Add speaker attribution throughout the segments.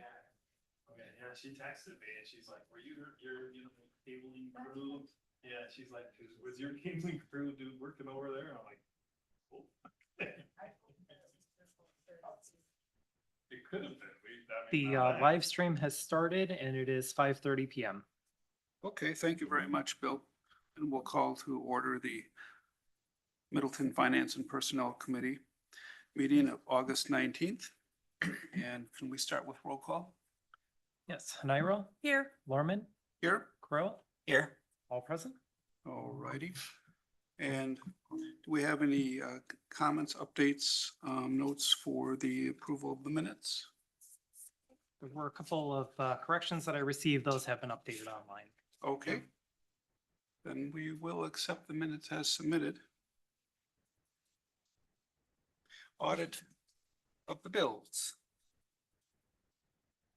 Speaker 1: Okay, yeah, she texted me and she's like, were you your cabling crew? Yeah, she's like, was your cabling crew dude working over there? And I'm like, oh. It could have been.
Speaker 2: The live stream has started and it is 5:30 PM.
Speaker 3: Okay, thank you very much, Bill. And we'll call to order the Middleton Finance and Personnel Committee meeting of August 19th. And can we start with roll call?
Speaker 2: Yes, Nairo,
Speaker 4: Here.
Speaker 2: Lorman,
Speaker 3: Here?
Speaker 2: Crow,
Speaker 5: Here.
Speaker 2: all present.
Speaker 3: All righty. And do we have any comments, updates, notes for the approval of the minutes?
Speaker 2: There were a couple of corrections that I received. Those have been updated online.
Speaker 3: Okay. Then we will accept the minutes as submitted. Audit of the bills.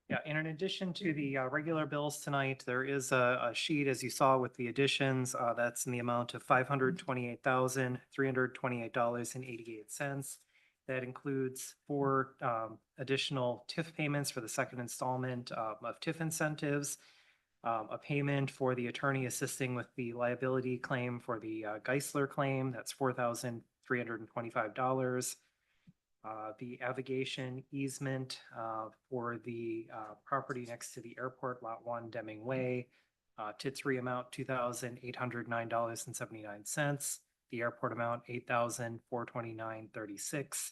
Speaker 2: Yeah, and in addition to the regular bills tonight, there is a sheet, as you saw, with the additions. That's in the amount of $528,328.88. That includes 4 additional TIF payments for the second installment of TIF incentives, a payment for the attorney assisting with the liability claim for the Geisler claim. That's $4,325. The navigation easement for the property next to the airport, Lot 1, Deming Way, TITS-3 amount $2,809.79. The airport amount $8,429.36.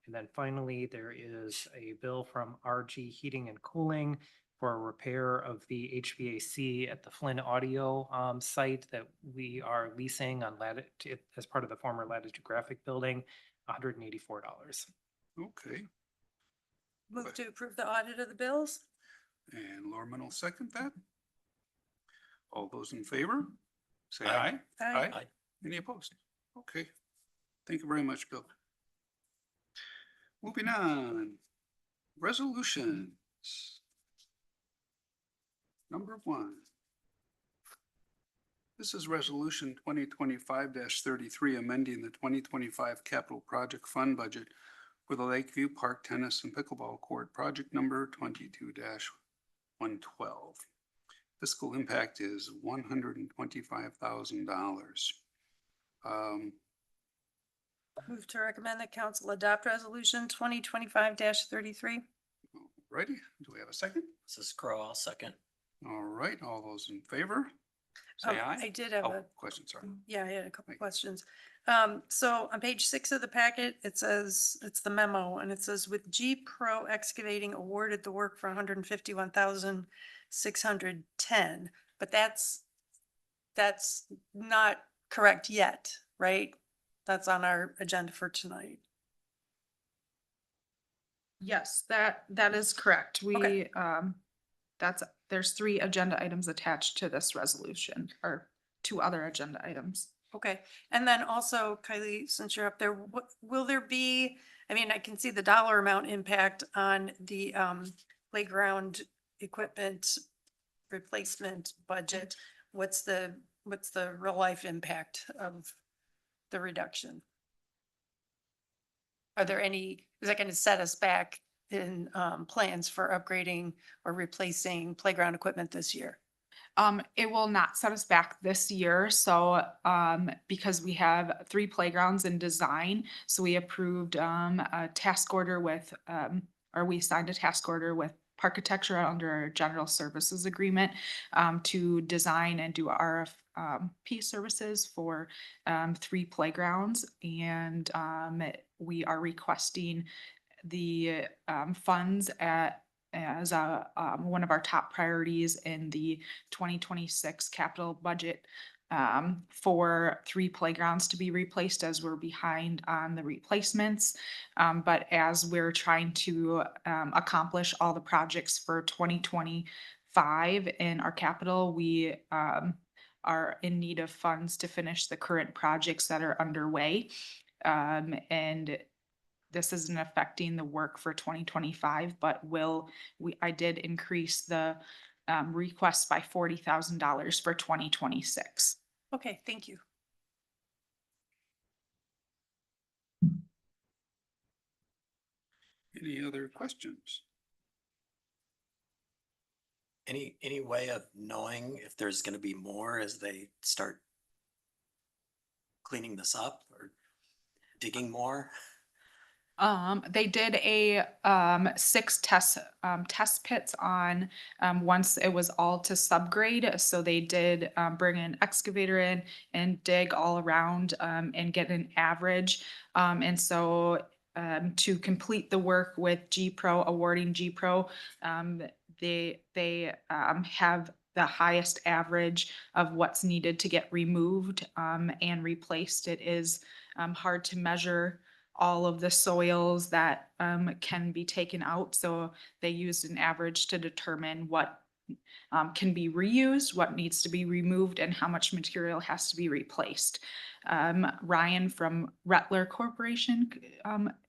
Speaker 2: And then finally, there is a bill from RG Heating and Cooling for a repair of the HVAC at the Flynn Audio site that we are leasing on Latitude as part of the former Latitude Graphic Building. $184.
Speaker 3: Okay,
Speaker 4: Move to approve the audit of the bills.
Speaker 3: and Lorman will second that. All those in favor, say
Speaker 5: Aye.
Speaker 3: aye.
Speaker 4: Aye.
Speaker 3: Any opposed? Okay. Thank you very much, Bill. Moving on, resolutions. Number 1. This is resolution 2025-33, amending the 2025 capital project fund budget for the Lakeview Park Tennis and Pickleball Court, project number 22-112. Fiscal impact is $125,000.
Speaker 4: Move to recommend that council adopt resolution 2025-33.
Speaker 3: Righty, do we have a second?
Speaker 5: This is Crow, I'll second.
Speaker 3: All right, all those in favor? Say aye.
Speaker 4: I did have
Speaker 3: Oh, question, sorry.
Speaker 4: I had a couple
Speaker 3: Thank you.
Speaker 4: questions. So on page 6 of the packet, it says, it's the memo, and it says with G Pro Excavating awarded the work for 151,610, but that's not correct yet, right? That's on our agenda for tonight.
Speaker 6: Yes, that is correct.
Speaker 4: Okay.
Speaker 6: There's 3 agenda items attached to this resolution, or 2 other agenda items.
Speaker 4: Okay, and then also Kylie, since you're up there, what will there be? I mean, I can see the dollar amount impact on the playground equipment replacement budget. What's the real life impact of the reduction? Are there any, is that going to set us back in plans for upgrading or replacing playground equipment this year?
Speaker 6: It will not set us back this year. So, because we have 3 playgrounds in design, so we approved, a task order with, or we signed a task order with Architecture under a general services agreement, to design and do RFP services for, 3 playgrounds. And, we are requesting the, funds as one of our top priorities in the 2026 capital budget, for 3 playgrounds to be replaced, as we're behind on the replacements. But as we're trying to accomplish all the projects for 2025 in our capital, we are in need of funds to finish the current projects that are underway. And this isn't affecting the work for 2025, but I did increase the request by $40,000 for 2026.
Speaker 4: Okay, thank you.
Speaker 3: Any other questions?
Speaker 5: Any way of knowing if there's gonna be more as they start cleaning this up or digging more?
Speaker 6: They did a 6 test pits on once it was all to subgrade. So they did bring an excavator in and dig all around and get an average. And so to complete the work with G Pro awarding G Pro, they have the highest average of what's needed to get removed and replaced. It is hard to measure all of the soils that can be taken out. So they used an average to determine what can be reused, what needs to be removed, and how much material has to be replaced. Ryan from Rettler Corporation,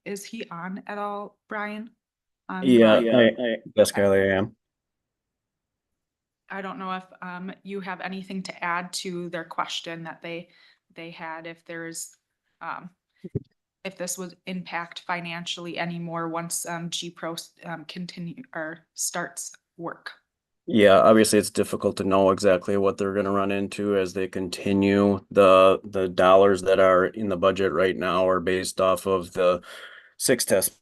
Speaker 6: is he on at all, Brian?
Speaker 7: Yeah, yes,
Speaker 6: Okay.
Speaker 7: Kylie, I am.
Speaker 6: I don't know if you have anything to add to their question that they had, if there's if this would impact financially anymore once G Pro continue or starts work.
Speaker 7: Yeah, obviously it's difficult to know exactly what they're gonna run into as they continue. The dollars that are in the budget right now are based off of the 6 test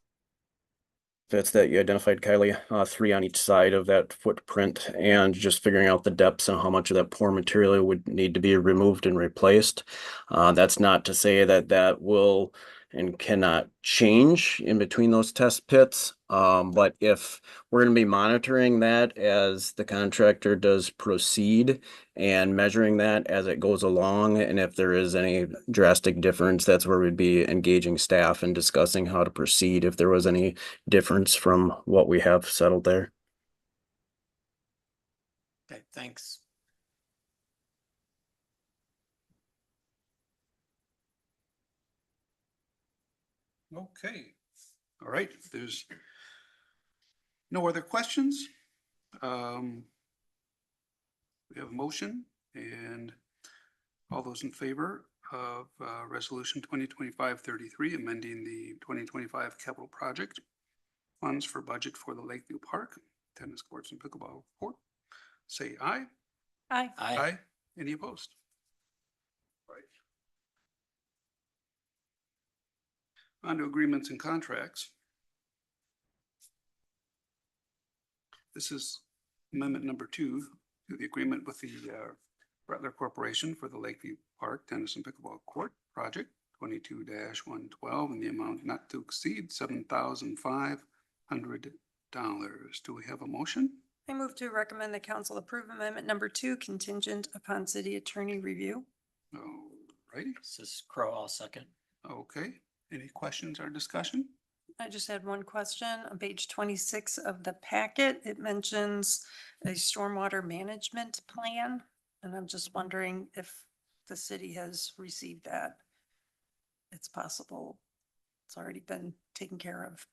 Speaker 7: pits that you identified, Kylie, 3 on each side of that footprint, and just figuring out the depths and how much of that poor material would need to be removed and replaced. That's not to say that that will and cannot change in between those test pits. But if we're going to be monitoring that as the contractor does proceed and measuring that as it goes along, and if there is any drastic difference, that's where we'd be engaging staff and discussing how to proceed if there was any difference from what we have settled there.
Speaker 5: Okay, thanks.
Speaker 3: Okay, all right, if there's no other questions, we have a motion, and all those in favor of resolution 2025-33, amending the 2025 capital project funds for budget for the Lakeview Park, tennis courts and pickleball court, say aye.
Speaker 4: Aye.
Speaker 5: Aye.
Speaker 3: Any opposed? Right. On to agreements and contracts. This is amendment number 2 to the agreement with the Rettler Corporation for the Lakeview Park Tennis and Pickleball Court Project 22-112 in the amount not to exceed $7,500. Do we have a motion?
Speaker 4: I move to recommend the council approve amendment number 2 contingent upon city attorney review.
Speaker 3: All righty,
Speaker 5: This is Crow, I'll second.
Speaker 3: okay. Any questions or discussion?
Speaker 4: I just had one question. On page 26 of the packet, it mentions a stormwater management plan. And I'm just wondering if the city has received that. It's possible it's already been taken care of.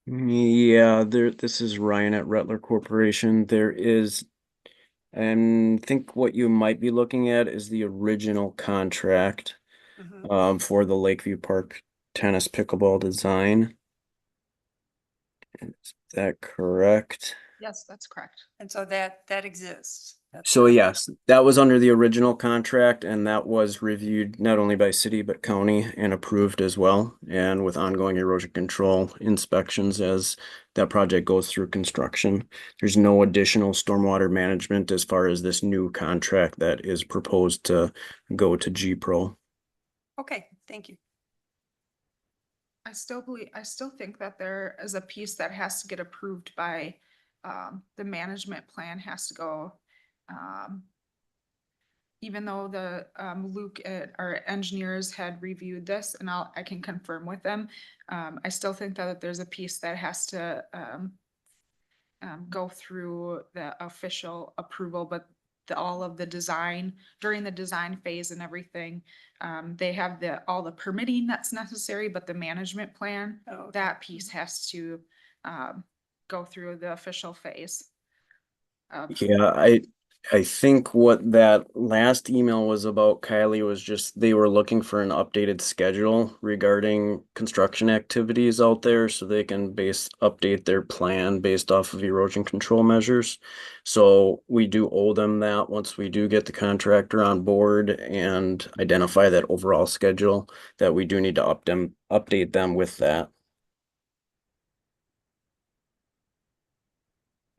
Speaker 7: Yeah, this is Ryan at Rettler Corporation. There is, and I think what you might be looking at is the original contract
Speaker 4: Mhm.
Speaker 7: for the Lakeview Park tennis pickleball design. Is that correct?
Speaker 6: Yes, that's correct.
Speaker 4: And so that exists. That's
Speaker 7: So
Speaker 4: not-
Speaker 7: yes, that was under the original contract, and that was reviewed not only by city but county and approved as well, and with ongoing erosion control inspections as that project goes through construction. There's no additional stormwater management as far as this new contract that is proposed to go to G Pro.
Speaker 4: Okay, thank you.
Speaker 6: I still think that there is a piece that has to get approved by, the management plan has to go. Even though the, Luke, our engineers had reviewed this, and I can confirm with them. I still think that there's a piece that has to, go through the official approval, but all of the design, during the design phase and everything, they have all the permitting that's necessary, but the management plan,
Speaker 4: Oh, okay.
Speaker 6: that piece has to, go through the official phase.
Speaker 7: Yeah, I think what that last email was about, Kylie, was just they were looking for an updated schedule regarding construction activities out there so they can update their plan based off of erosion control measures. So we do owe them that once we do get the contractor on board and identify that overall schedule, that we do need to update them with that.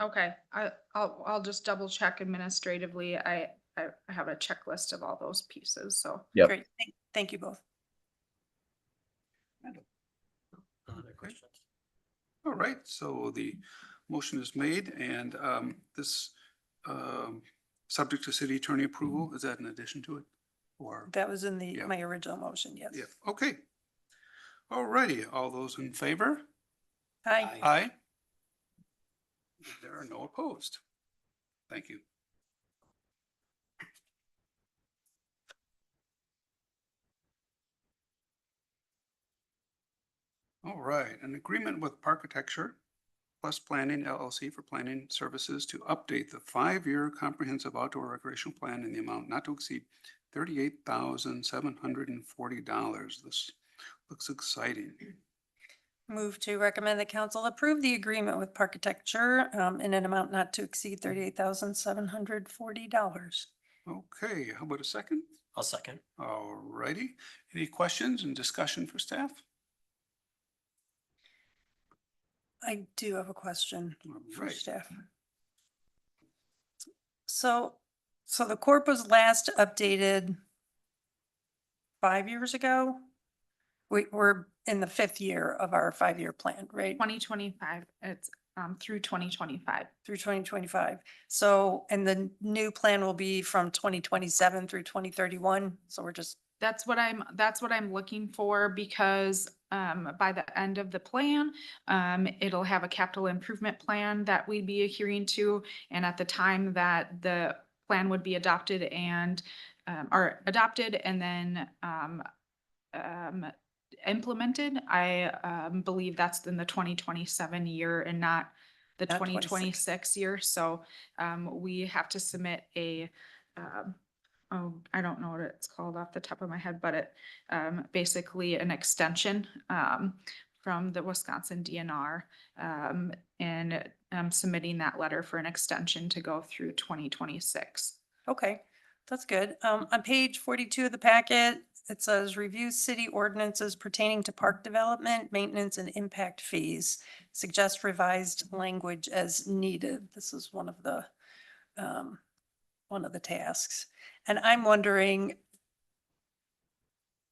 Speaker 6: Okay, I'll just double check administratively. I have a checklist of all those pieces, so.
Speaker 7: Yep.
Speaker 4: Great, thank you both.
Speaker 5: Other questions?
Speaker 3: All right, so the motion is made and this subject to city attorney approval, is that in addition to it? Or,
Speaker 4: That was in
Speaker 3: Yeah.
Speaker 4: my original motion, yes.
Speaker 3: yeah, okay. All righty, all those in favor?
Speaker 4: Aye.
Speaker 3: Aye. There are no opposed. Thank you. All right, an agreement with Parkitecture Plus Planning LLC for planning services to update the 5-year comprehensive outdoor recreational plan in the amount not to exceed $38,740. This looks exciting.
Speaker 4: Move to recommend the council approve the agreement with Parkitecture in an amount not to exceed $38,740.
Speaker 3: Okay, how about a second?
Speaker 5: I'll second.
Speaker 3: All righty. Any questions and discussion for staff?
Speaker 4: I do have a question
Speaker 3: All
Speaker 4: for
Speaker 3: right.
Speaker 4: staff. So the corp was last updated 5 years ago. We're in the 5th year of our 5-year plan, right?
Speaker 6: 2025, it's through 2025.
Speaker 4: Through 2025. So, and the new plan will be from 2027 through 2031. So we're just,
Speaker 6: That's what I'm looking for because by the end of the plan, it'll have a capital improvement plan that we'd be adhering to. And at the time that the plan would be adopted and then implemented, I believe that's in the 2027 year and not the
Speaker 4: Not 26.
Speaker 6: 2026 year. So we have to submit a oh, I don't know what it's called off the top of my head, but it basically an extension from the Wisconsin DNR and submitting that letter for an extension to go through 2026.
Speaker 4: okay, that's good. On page 42 of the packet, it says review city ordinances pertaining to park development, maintenance and impact fees. Suggest revised language as needed. This is one of the tasks. And I'm wondering,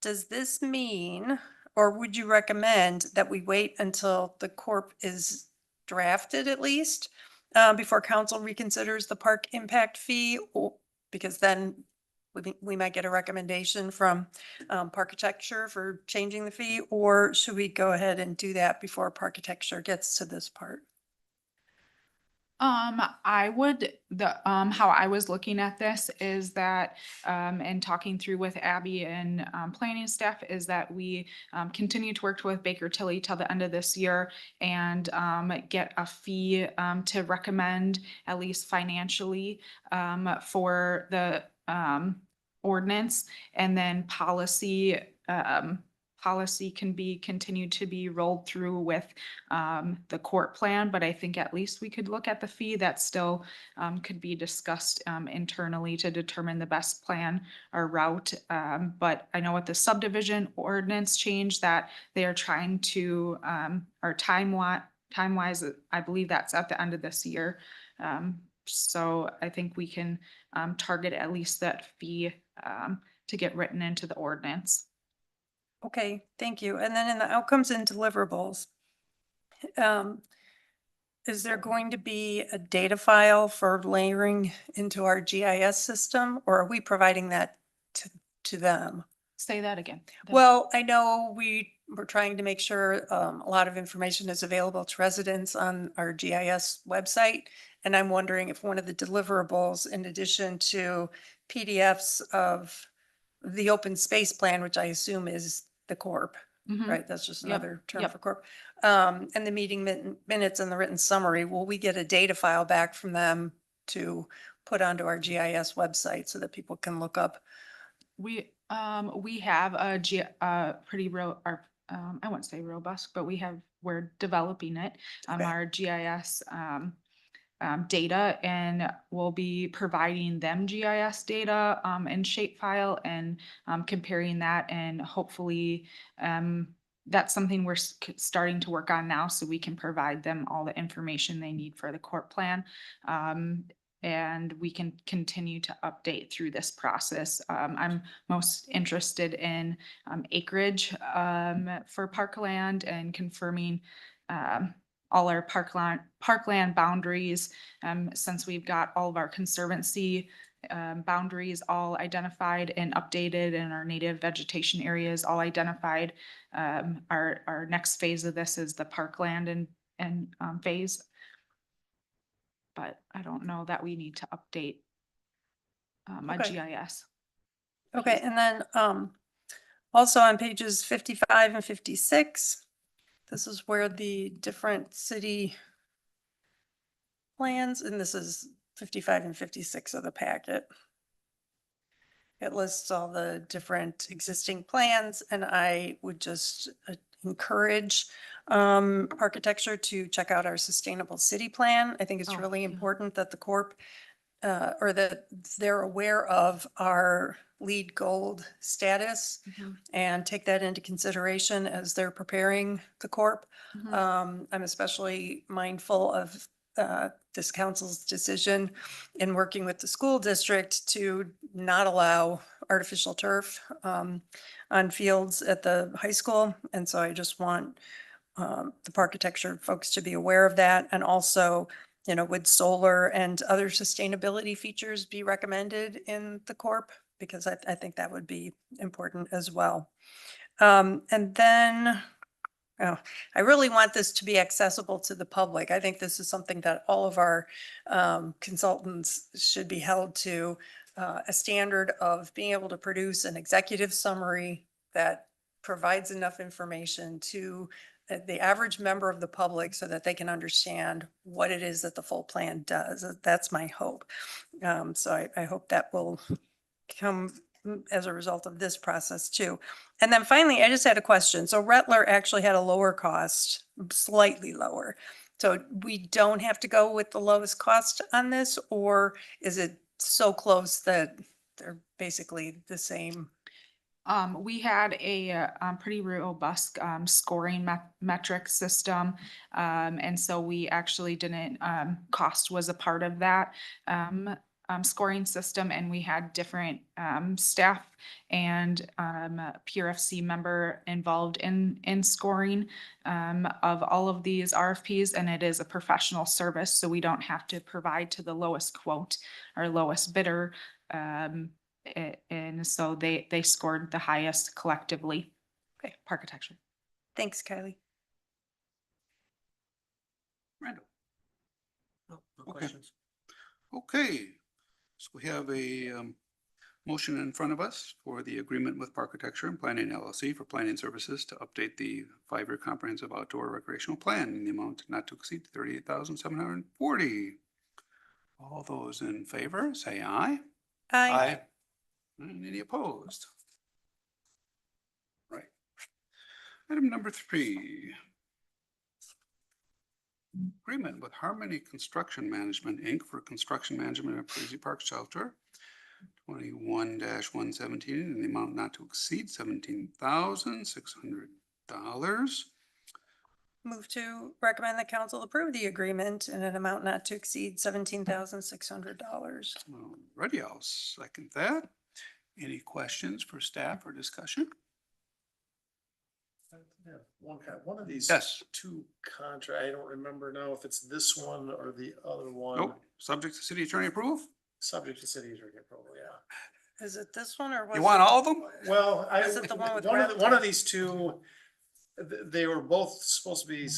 Speaker 4: does this mean, or would you recommend that we wait until the corp is drafted at least before council reconsiders the park impact fee? Because then we might get a recommendation from Parkitecture for changing the fee, or should we go ahead and do that before Parkitecture gets to this part?
Speaker 6: How I was looking at this is that, and talking through with Abby and, planning staff is that we, continue to work with Baker Tilly till the end of this year and, get a fee, to recommend at least financially, for the, ordinance and then policy can be continued to be rolled through with the court plan, but I think at least we could look at the fee that still could be discussed internally to determine the best plan or route. But I know with the subdivision ordinance change that they are trying to, or time-wise, I believe that's at the end of this year. So I think we can target at least that fee to get written into the ordinance.
Speaker 4: Okay, thank you. And then in the outcomes and deliverables, is there going to be a data file for layering into our GIS system, or are we providing that to them?
Speaker 6: Say that again.
Speaker 4: Well, I know we're trying to make sure a lot of information is available to residents on our GIS website. And I'm wondering if one of the deliverables, in addition to PDFs of the open space plan, which I assume is the corp,
Speaker 6: Mhm.
Speaker 4: right? That's just
Speaker 6: Yep,
Speaker 4: another term
Speaker 6: yep.
Speaker 4: for corp. And the meeting minutes and the written summary, will we get a data file back from them to put onto our GIS website so that people can look up?
Speaker 6: We have pretty I wouldn't say robust, but we're developing it.
Speaker 4: Okay.
Speaker 6: Our GIS, data, and we'll be providing them GIS data, in shapefile and, comparing that, and hopefully, that's something we're starting to work on now, so we can provide them all the information they need for the court plan. And we can continue to update through this process. I'm most interested in, acreage, for parkland, and confirming, all our parkland boundaries, since we've got all of our conservancy boundaries all identified and updated, and our native vegetation areas all identified. Our next phase of this is the parkland and phase. But I don't know that we need to update my
Speaker 4: Okay.
Speaker 6: GIS.
Speaker 4: Okay, and then also on pages 55 and 56, this is where the different city plans, and this is 55 and 56 of the packet. It lists all the different existing plans, and I would just encourage architecture to check out our sustainable city plan. I think it's
Speaker 6: Oh,
Speaker 4: really
Speaker 6: yeah.
Speaker 4: important that the corp or that they're aware of our lead gold status
Speaker 6: Mhm.
Speaker 4: and take that into consideration as they're preparing the corp.
Speaker 6: Mhm.
Speaker 4: I'm especially mindful of this council's decision in working with the school district to not allow artificial turf on fields at the high school. And so I just want the architecture folks to be aware of that. And also, you know, would solar and other sustainability features be recommended in the corp? Because I think that would be important as well. And then, oh, I really want this to be accessible to the public. I think this is something that all of our consultants should be held to a standard of being able to produce an executive summary that provides enough information to the average member of the public so that they can understand what it is that the full plan does. That's my hope. So I hope that will come as a result of this process too. And then finally, I just had a question. So Rettler actually had a lower cost, slightly lower. So we don't have to go with the lowest cost on this, or is it so close that they're basically the same?
Speaker 6: We had a pretty robust scoring metric system. And so we actually didn't, cost was a part of that scoring system, and we had different staff and PRFC member involved in scoring of all of these RFPs, and it is a professional service, so we don't have to provide to the lowest quote or lowest bidder. And so they scored the highest collectively.
Speaker 4: Okay.
Speaker 6: Architecture.
Speaker 4: Thanks, Kylie.
Speaker 3: Randall.
Speaker 5: No
Speaker 3: Okay.
Speaker 5: questions.
Speaker 3: Okay, so we have a motion in front of us for the agreement with Architecture and Planning LLC for planning services to update the 5-year comprehensive outdoor recreational plan in the amount not to exceed 38,740. All those in favor, say aye.
Speaker 4: Aye.
Speaker 3: And any opposed? Right. Item number 3. Agreement with Harmony Construction Management, Inc. for construction management of Crazy Park Shelter, 21-117, in the amount not to exceed $17,600.
Speaker 4: Move to recommend the council approve the agreement in an amount not to exceed $17,600.
Speaker 3: Alrighty, I'll second that. Any questions for staff or discussion?
Speaker 8: One of these.
Speaker 3: Yes.
Speaker 8: Two contract, I don't remember now if it's this one or the other one.
Speaker 3: Nope, subject to city attorney approval?
Speaker 8: Subject to city attorney approval, yeah.
Speaker 4: Is it this one or?
Speaker 3: You want all of them?
Speaker 8: Well,
Speaker 4: Is it the one with
Speaker 8: one
Speaker 4: red?
Speaker 8: of these two, they were both supposed to be,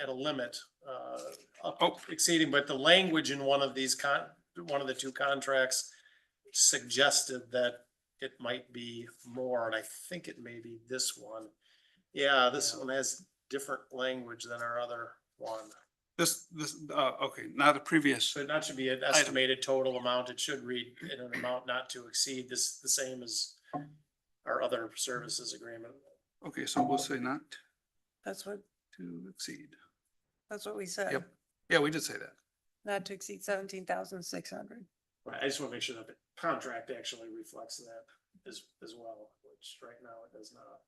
Speaker 8: at a limit, up
Speaker 3: Oh.
Speaker 8: exceeding, but the language in one of these one of the two contracts suggested that it might be more, and I think it may be this one. Yeah, this one has different language than our other one.
Speaker 3: Okay, not a previous,
Speaker 8: So that should be an estimated total amount. It should read in an amount not to exceed this, the same as our other services agreement.
Speaker 3: okay, so we'll say not
Speaker 4: That's what,
Speaker 3: to exceed.
Speaker 4: we said.
Speaker 3: Yep. Yeah, we did say that.
Speaker 4: Not to exceed 17,600.
Speaker 8: Right, I just wanna make sure that the contract actually reflects that as well, which right now it does not.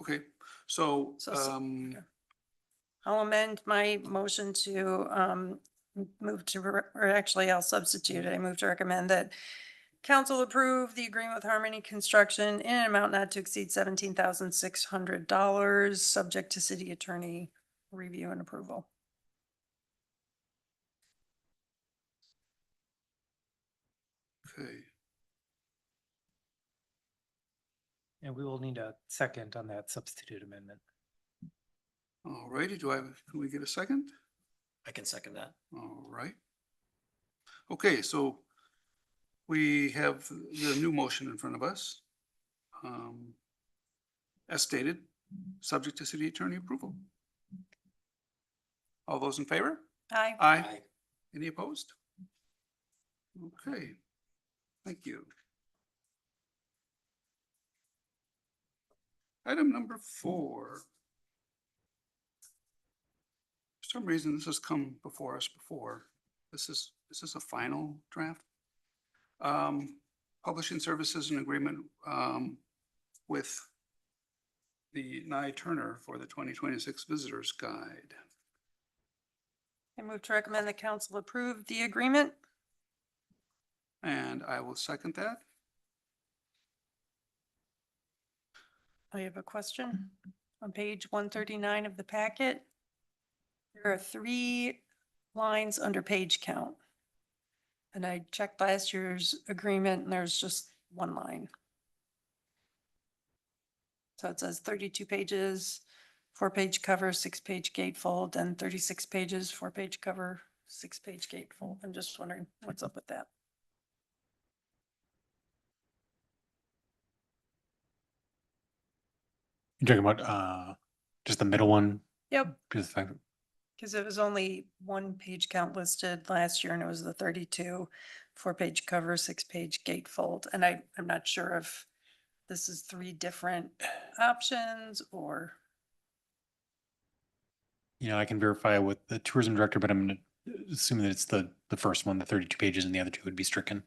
Speaker 3: Okay, so,
Speaker 4: So, okay. I'll amend my motion to move to, or actually I'll substitute it. I move to recommend that council approve the agreement with Harmony Construction in an amount not to exceed $17,600, subject to city attorney review and approval.
Speaker 3: okay,
Speaker 2: And we will need a second on that substitute amendment.
Speaker 3: all righty, can we get a second?
Speaker 5: I can second that.
Speaker 3: All right. Okay, so we have the new motion in front of us. As stated, subject to city attorney approval. All those in favor?
Speaker 4: Aye.
Speaker 3: Aye. Any opposed? Okay, thank you. Item number 4. For some reason, this has come before us before. This is a final draft. Publishing services and agreement with the Nye Turner for the 2026 Visitors Guide.
Speaker 4: I move to recommend the council approve the agreement.
Speaker 3: And I will second that.
Speaker 4: I have a question. On page 139 of the packet, there are 3 lines under page count. And I checked last year's agreement and there's just 1 line. So it says 32 pages, 4-page cover, 6-page gatefold, and 36 pages, 4-page cover, 6-page gatefold. I'm just wondering what's up with that.
Speaker 9: You're talking about just the middle one?
Speaker 4: Yep.
Speaker 9: Because the fact that
Speaker 4: Because it was only 1-page count listed last year and it was the 32, 4-page cover, 6-page gatefold. And I'm not sure if this is 3 different options or,
Speaker 9: I can verify with the tourism director, but I'm gonna assume that it's the first one, the 32 pages, and the other 2 would be stricken.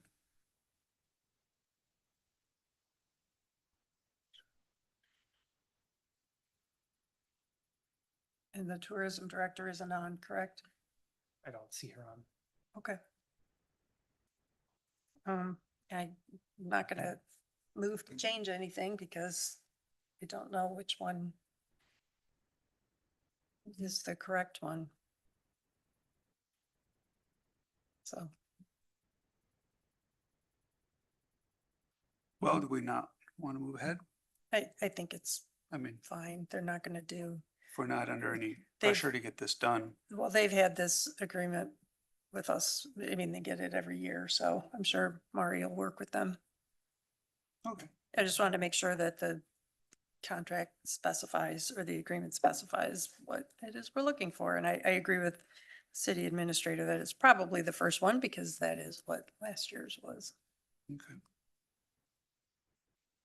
Speaker 4: and the tourism director isn't on, correct?
Speaker 2: I don't see her on.
Speaker 4: Okay. I'm not gonna move to change anything because I don't know which one is the correct one. So,
Speaker 3: Well, do we not want to move ahead?
Speaker 4: I think it's
Speaker 3: I mean,
Speaker 4: fine. They're not gonna do,
Speaker 3: if we're not under any
Speaker 4: They've-
Speaker 3: pressure to get this done.
Speaker 4: well, they've had this agreement with us. I mean, they get it every year, so I'm sure Mari will work with them.
Speaker 3: Okay.
Speaker 4: I just wanted to make sure that the contract specifies or the agreement specifies what it is we're looking for. And I agree with city administrator that it's probably the first one because that is what last year's was.
Speaker 3: Okay.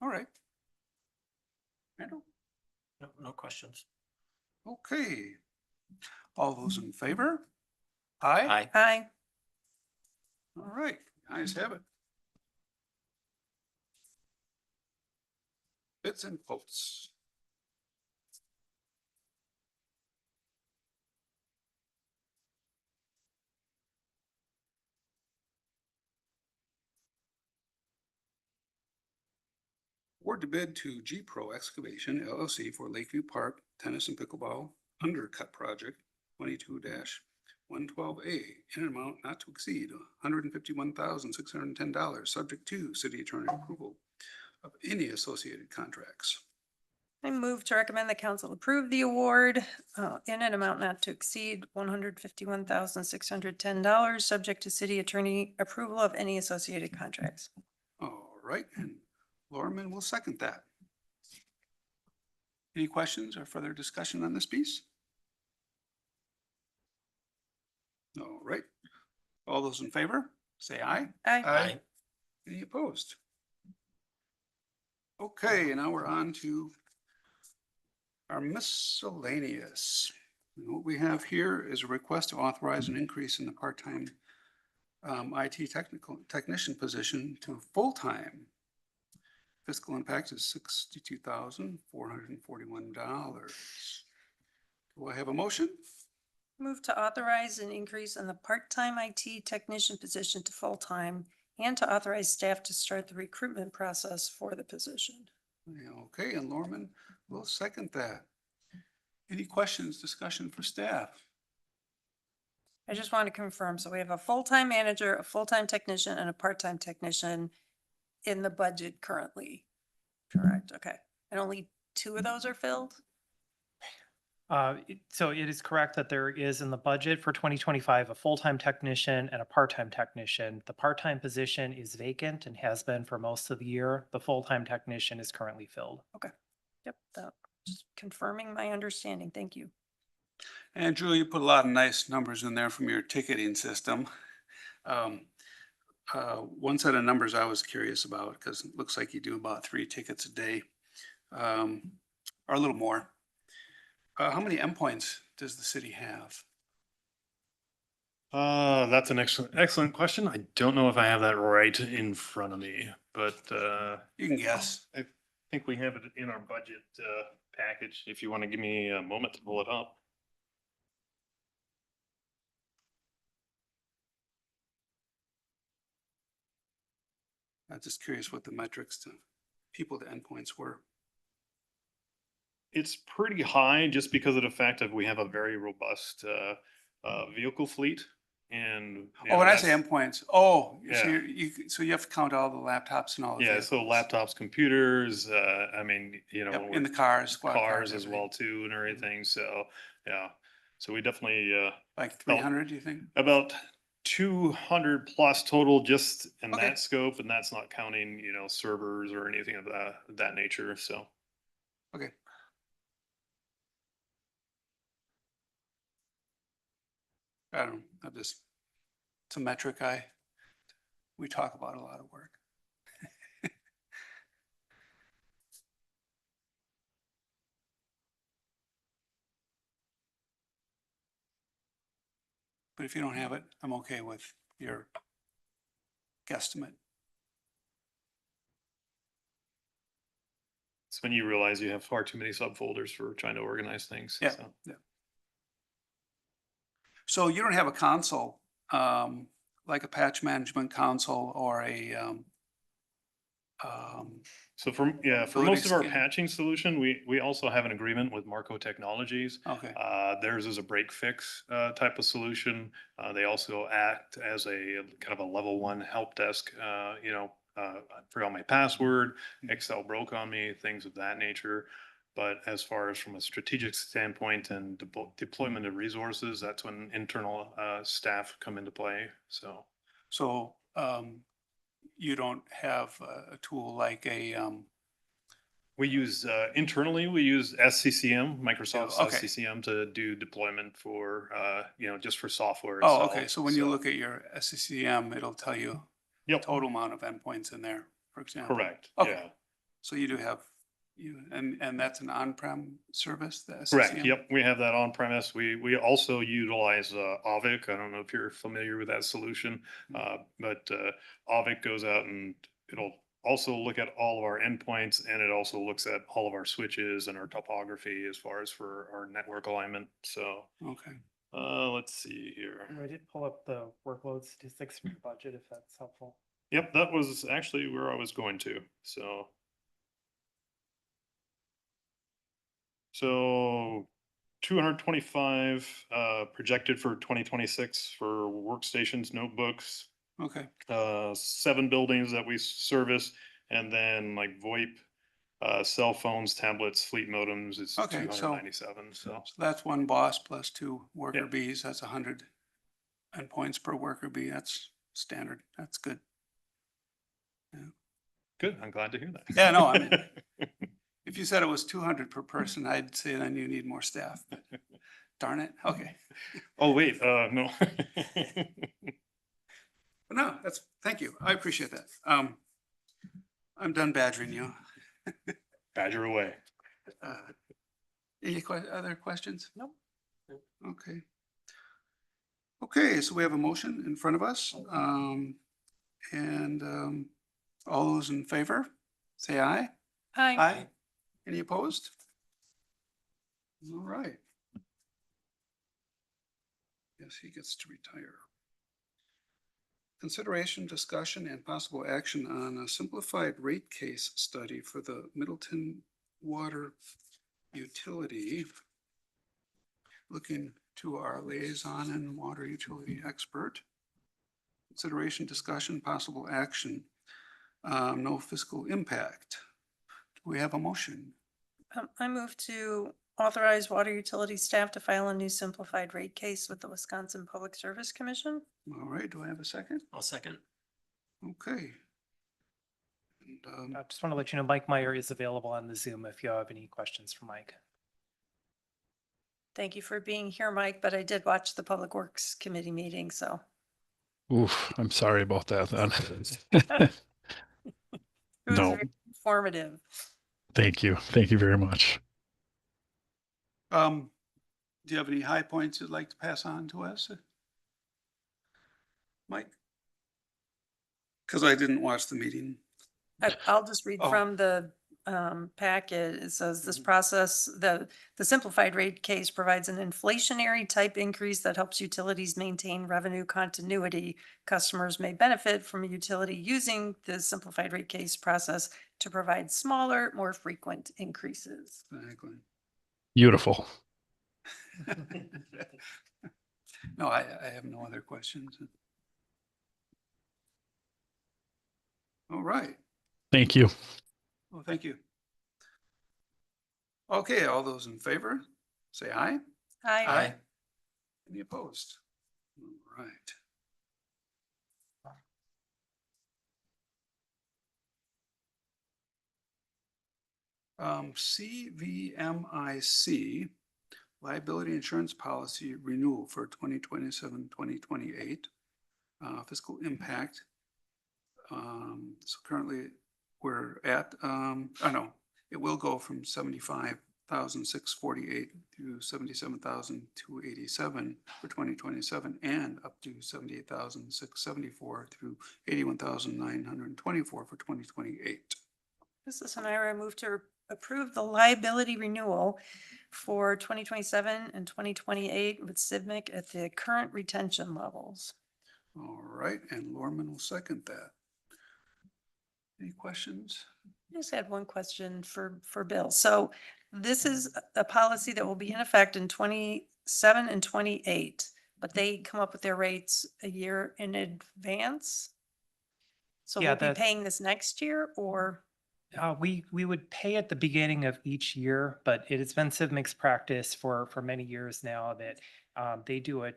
Speaker 3: All right. Randall?
Speaker 5: No questions.
Speaker 3: Okay. All those in favor? Aye?
Speaker 5: Aye.
Speaker 4: Aye.
Speaker 3: All right, ayes have it. Bids and quotes. Award to bid to G Pro Excavation LLC for Lakeview Park Tennis and Pickleball Undercut Project 22-112A in an amount not to exceed $151,610, subject to city attorney approval of any associated contracts.
Speaker 4: I move to recommend the council approve the award in an amount not to exceed $151,610, subject to city attorney approval of any associated contracts.
Speaker 3: All right, and Lorman will second that. Any questions or further discussion on this piece? All right. All those in favor, say aye.
Speaker 4: Aye.
Speaker 3: Any opposed? Okay, now we're on to our miscellaneous. And what we have here is a request to authorize an increase in the part-time IT technician position to full-time. Fiscal impact is $62,441. Do I have a motion?
Speaker 4: Move to authorize an increase in the part-time IT technician position to full-time and to authorize staff to start the recruitment process for the position.
Speaker 3: Okay, and Lorman will second that. Any questions, discussion for staff?
Speaker 4: I just want to confirm, so we have a full-time manager, a full-time technician, and a part-time technician in the budget currently. Correct, okay. And only 2 of those are filled?
Speaker 2: So it is correct that there is in the budget for 2025, a full-time technician and a part-time technician. The part-time position is vacant and has been for most of the year. The full-time technician is currently filled.
Speaker 4: Yep, that, just confirming my understanding. Thank you.
Speaker 3: And Julie, you put a lot of nice numbers in there from your ticketing system. One set of numbers I was curious about, because it looks like you do about 3 tickets a day, or a little more. How many endpoints does the city have?
Speaker 10: That's an excellent question. I don't know if I have that right in front of me, but
Speaker 3: You can guess.
Speaker 10: I think we have it in our budget package. If you want to give me a moment to pull it up.
Speaker 3: I'm just curious what the metrics to people to endpoints were.
Speaker 10: It's pretty high just because of the fact that we have a very robust vehicle fleet. And
Speaker 3: Oh, when I say endpoints, so
Speaker 10: Yeah.
Speaker 3: so you have to count all the laptops and all the
Speaker 10: yeah, so
Speaker 3: vehicles.
Speaker 10: laptops, computers, I mean,
Speaker 3: Yep, in the cars, squad
Speaker 10: cars as
Speaker 3: everything.
Speaker 10: well too and everything. So, yeah. So we definitely
Speaker 3: Like 300, do you think?
Speaker 10: about 200 plus total just in
Speaker 3: Okay.
Speaker 10: that scope, and that's not counting, servers or anything of that nature. So,
Speaker 3: Okay. I don't know, it's a metric we talk about a lot of work. But if you don't have it, I'm okay with your guesstimate.
Speaker 10: it's when you realize you have far too many subfolders for trying to organize things.
Speaker 3: Yeah,
Speaker 10: So.
Speaker 3: yeah. So you don't have a console, like a patch management console or a,
Speaker 10: So for
Speaker 3: Ability
Speaker 10: most of our
Speaker 3: scan.
Speaker 10: patching solution, we also have an agreement with Marco Technologies.
Speaker 3: okay,
Speaker 10: Theirs is a break fix type of solution. They also act as a kind of a level 1 help desk. I forgot my password, Excel broke on me, things of that nature. But as far as from a strategic standpoint and deployment of resources, that's when internal staff come into play. So.
Speaker 3: so, you don't have a tool like a,
Speaker 10: We use internally, we use SCCM, Microsoft's
Speaker 3: okay.
Speaker 10: SCCM to do deployment for, just for software
Speaker 3: Oh,
Speaker 10: itself.
Speaker 3: okay, so when you look at your SCCM, it'll tell you the
Speaker 10: Yep,
Speaker 3: total amount of endpoints in there, for example.
Speaker 10: correct,
Speaker 3: Okay.
Speaker 10: yeah,
Speaker 3: So you do have, and that's an on-prem service, the
Speaker 10: correct,
Speaker 3: SCCM?
Speaker 10: yep, we have that on premise. We also utilize Auvik. I don't know if you're familiar with that solution, but Auvik goes out and it'll also look at all of our endpoints, and it also looks at all of our switches and our topography as far as for our network alignment. So,
Speaker 3: Okay,
Speaker 10: let's see here.
Speaker 2: I did pull up the workload statistics from the budget, if that's helpful.
Speaker 10: Yep, that was actually where I was going to. So 225 projected for 2026 for workstations, notebooks,
Speaker 3: okay,
Speaker 10: 7 buildings that we service, and then like VoIP, cell phones, tablets, fleet modems is
Speaker 3: Okay, so-
Speaker 10: 297. So
Speaker 3: so that's one boss plus 2 worker
Speaker 10: Yeah.
Speaker 3: bees, that's 100 endpoints per worker bee, that's standard, that's good.
Speaker 10: good. I'm glad to hear that.
Speaker 3: Yeah, no, I mean, if you said it was 200 per person, I'd say then you need more staff. Darn it. Okay.
Speaker 10: Oh, wait, no.
Speaker 3: No, thank you. I appreciate that. I'm done badgering you.
Speaker 10: Badger away.
Speaker 3: Uh, Any other questions?
Speaker 2: Nope.
Speaker 3: Okay. Okay, so we have a motion in front of us. All those in favor, say aye.
Speaker 4: Aye.
Speaker 3: Any opposed? All right. Yes, he gets to retire. Consideration, discussion, and possible action on a simplified rate case study for the Middleton Water Utility. Looking to our liaison and water utility expert. Consideration, discussion, possible action. No fiscal impact. Do we have a motion?
Speaker 4: I move to authorize water utility staff to file a new simplified rate case with the Wisconsin Public Service Commission.
Speaker 3: All right, do I have a second?
Speaker 5: I'll second.
Speaker 3: Okay. And,
Speaker 2: I just want to let you know, Mike Meyer is available on the Zoom if you have any questions for Mike.
Speaker 4: Thank you for being here, Mike, but I did watch the Public Works Committee meeting, so.
Speaker 11: Oof, I'm sorry about that then.
Speaker 4: It was
Speaker 11: No.
Speaker 4: very informative.
Speaker 11: Thank you. Thank you very much.
Speaker 3: do you have any high points you'd like to pass on to us? Mike? Because I didn't watch the meeting.
Speaker 4: I'll just read
Speaker 3: Oh.
Speaker 4: from the packet. It says this process, the simplified rate case provides an inflationary type increase that helps utilities maintain revenue continuity. Customers may benefit from a utility using the simplified rate case process to provide smaller, more frequent increases.
Speaker 3: Exactly.
Speaker 11: Beautiful.
Speaker 3: No, I have no other questions. All right.
Speaker 11: Thank you.
Speaker 3: Well, thank you. Okay, all those in favor, say aye.
Speaker 4: Aye.
Speaker 3: Any opposed? All right. CVMIC liability insurance policy renewal for 2027-2028 fiscal impact. So currently we're at, it will go from 75,648 to 77,287 for 2027 and up to 78,674 through 81,924 for 2028.
Speaker 4: Mrs. Samira, I move to approve the liability renewal for 2027 and 2028 with Civic at the current retention levels.
Speaker 3: All right, and Lorman will second that. Any questions?
Speaker 4: I just had one question for Bill. So this is a policy that will be in effect in 27 and 28, but they come up with their rates a year in advance? So
Speaker 2: Yeah,
Speaker 4: we'll be
Speaker 2: that's-
Speaker 4: paying this next year or?
Speaker 2: We would pay at the beginning of each year, but it has been Civmic's practice for many years now that they do a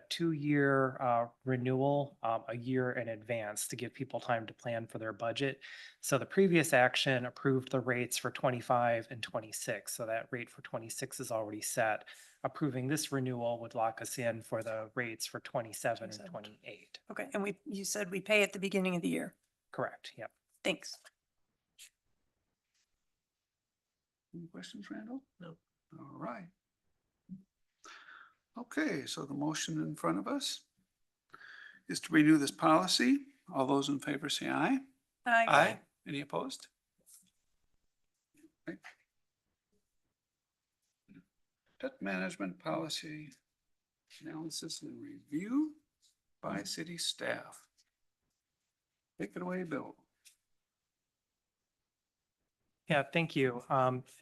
Speaker 2: 2-year renewal a year in advance to give people time to plan for their budget. So the previous action approved the rates for 25 and 26. So that rate for 26 is already set. Approving this renewal would lock us in for the rates for 27 and 28.
Speaker 4: Okay, and you said we pay at the beginning of the year.
Speaker 2: Correct, yep.
Speaker 4: Thanks.
Speaker 3: Any questions, Randall?
Speaker 5: No.
Speaker 3: All right. Okay, so the motion in front of us is to renew this policy. All those in favor say aye.
Speaker 4: Aye.
Speaker 3: Any opposed? Okay. Debt management policy analysis and review by city staff. Take it away, Bill.
Speaker 2: Yeah, thank you.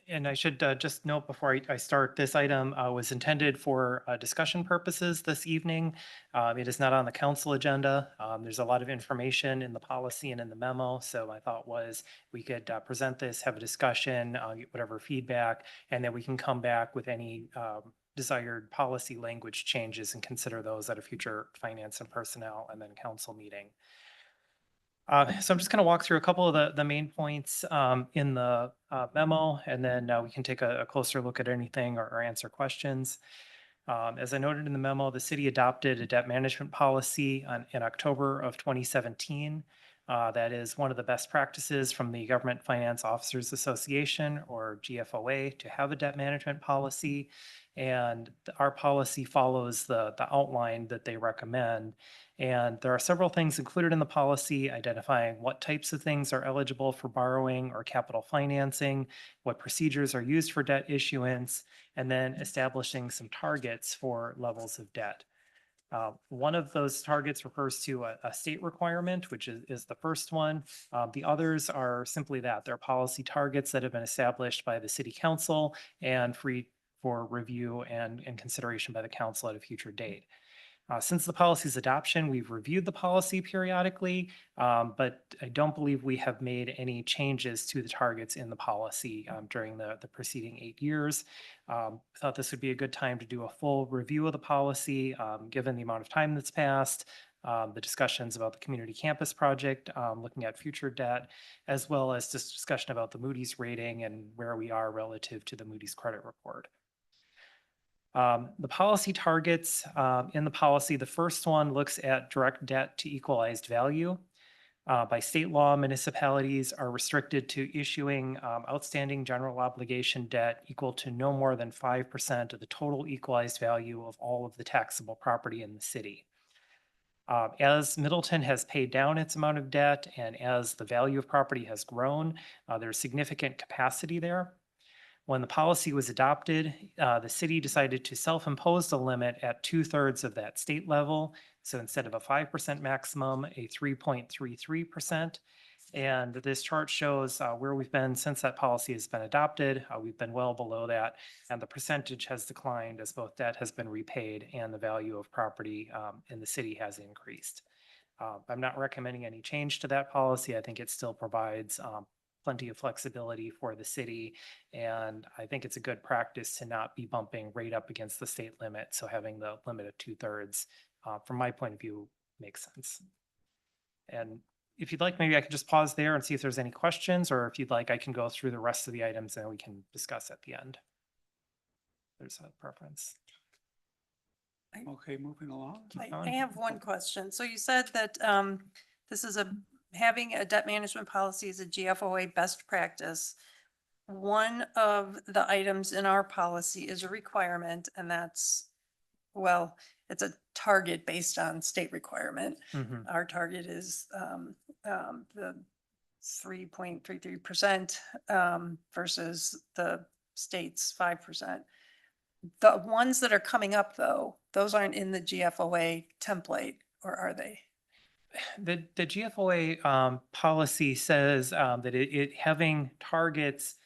Speaker 2: And I should just note before I start, this item was intended for discussion purposes this evening. It is not on the council agenda. There's a lot of information in the policy and in the memo. So my thought was we could present this, have a discussion, get whatever feedback, and then we can come back with any desired policy language changes and consider those at a future finance and personnel and then council meeting. So I'm just going to walk through a couple of the main points in the memo, and then we can take a closer look at anything or answer questions. As I noted in the memo, the city adopted a debt management policy in October of 2017. That is one of the best practices from the Government Finance Officers Association, or GFOA, to have a debt management policy. And our policy follows the outline that they recommend. And there are several things included in the policy identifying what types of things are eligible for borrowing or capital financing, what procedures are used for debt issuance, and then establishing some targets for levels of debt. One of those targets refers to a state requirement, which is the first one. The others are simply that. They're policy targets that have been established by the city council and free for review and consideration by the council at a future date. Since the policy's adoption, we've reviewed the policy periodically, but I don't believe we have made any changes to the targets in the policy during the preceding 8 years. I thought this would be a good time to do a full review of the policy, given the amount of time that's passed, the discussions about the community campus project, looking at future debt, as well as this discussion about the Moody's rating and where we are relative to the Moody's credit report. The policy targets in the policy, the first one looks at direct debt to equalized value. By state law, municipalities are restricted to issuing outstanding general obligation debt equal to no more than 5% of the total equalized value of all of the taxable property in the city. As Middleton has paid down its amount of debt and as the value of property has grown, there's significant capacity there. When the policy was adopted, the city decided to self-impose the limit at 2/3 of that state level. So instead of a 5% maximum, a 3.33%. And this chart shows where we've been since that policy has been adopted. We've been well below that, and the percentage has declined as both debt has been repaid and the value of property in the city has increased. I'm not recommending any change to that policy. I think it still provides plenty of flexibility for the city. And I think it's a good practice to not be bumping right up against the state limit. So having the limit of 2/3, from my point of view, makes sense. And if you'd like, maybe I can just pause there and see if there's any questions, or if you'd like, I can go through the rest of the items and we can discuss at the end. There's a preference.
Speaker 3: Okay, moving along.
Speaker 4: I have one question. So you said that this is having a debt management policy is a GFOA best practice. One of the items in our policy is a requirement, and that's, well, it's a target based on state requirement. Our target is the 3.33% versus the state's 5%. The ones that are coming up, though, those aren't in the GFOA template, or are they?
Speaker 2: The GFOA policy says that it having targets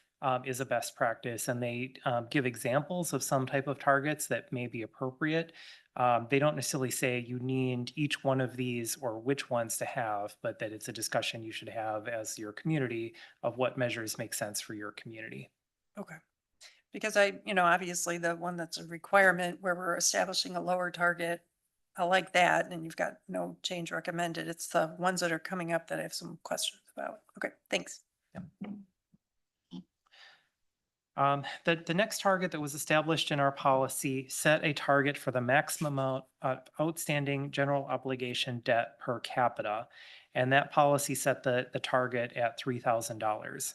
Speaker 2: is a best practice, and they give examples of some type of targets that may be appropriate. They don't necessarily say you need each one of these or which ones to have, but that it's a discussion you should have as your community of what measures make sense for your community.
Speaker 4: Okay. Because obviously the one that's a requirement where we're establishing a lower target, I like that, and you've got no change recommended. It's the ones that are coming up that I have some questions about. Okay, thanks.
Speaker 2: The next target that was established in our policy set a target for the maximum amount of outstanding general obligation debt per capita. And that policy set the target at $3,000.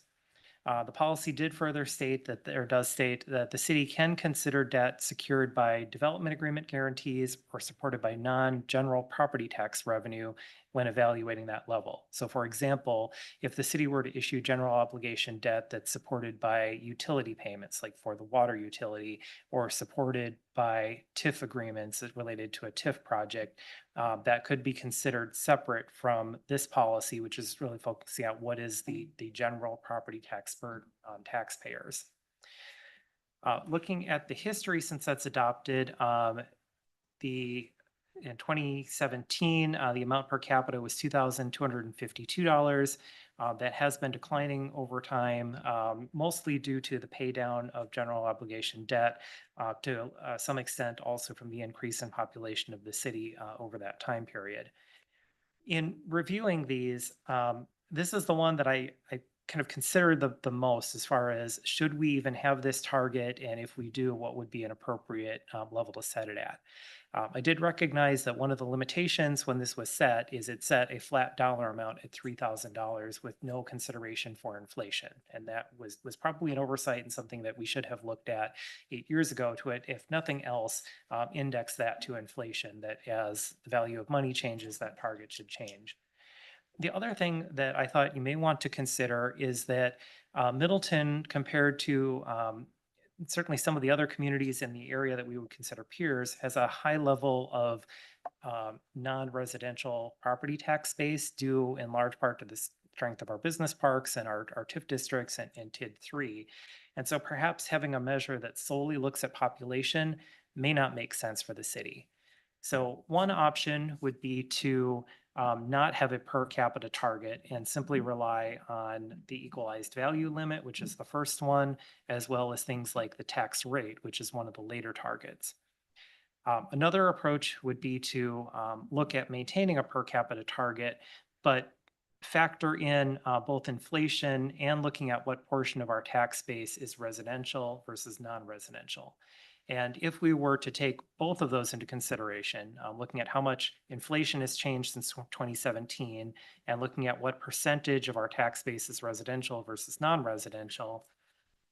Speaker 2: The policy did further state that, or does state that the city can consider debt secured by development agreement guarantees or supported by non-general property tax revenue when evaluating that level. So for example, if the city were to issue general obligation debt that's supported by utility payments, like for the water utility, or supported by TIF agreements related to a TIF project, that could be considered separate from this policy, which is really focusing on what is the general property tax burden on taxpayers. Looking at the history since that's adopted, in 2017, the amount per capita was $2,252. That has been declining over time, mostly due to the pay down of general obligation debt, to some extent also from the increase in population of the city over that time period. In reviewing these, this is the one that I kind of considered the most as far as should we even have this target? And if we do, what would be an appropriate level to set it at? I did recognize that one of the limitations when this was set is it set a flat dollar amount at $3,000 with no consideration for inflation. And that was probably an oversight and something that we should have looked at 8 years ago to it, if nothing else, index that to inflation, that as the value of money changes, that target should change. The other thing that I thought you may want to consider is that Middleton, compared to certainly some of the other communities in the area that we would consider peers, has a high level of non-residential property tax base due in large part to the strength of our business parks and our TIF districts and TID 3. And so perhaps having a measure that solely looks at population may not make sense for the city. So one option would be to not have a per capita target and simply rely on the equalized value limit, which is the first one, as well as things like the tax rate, which is one of the later targets. Another approach would be to look at maintaining a per capita target, but factor in both inflation and looking at what portion of our tax base is residential versus non-residential. And if we were to take both of those into consideration, looking at how much inflation has changed since 2017 and looking at what percentage of our tax base is residential versus non-residential,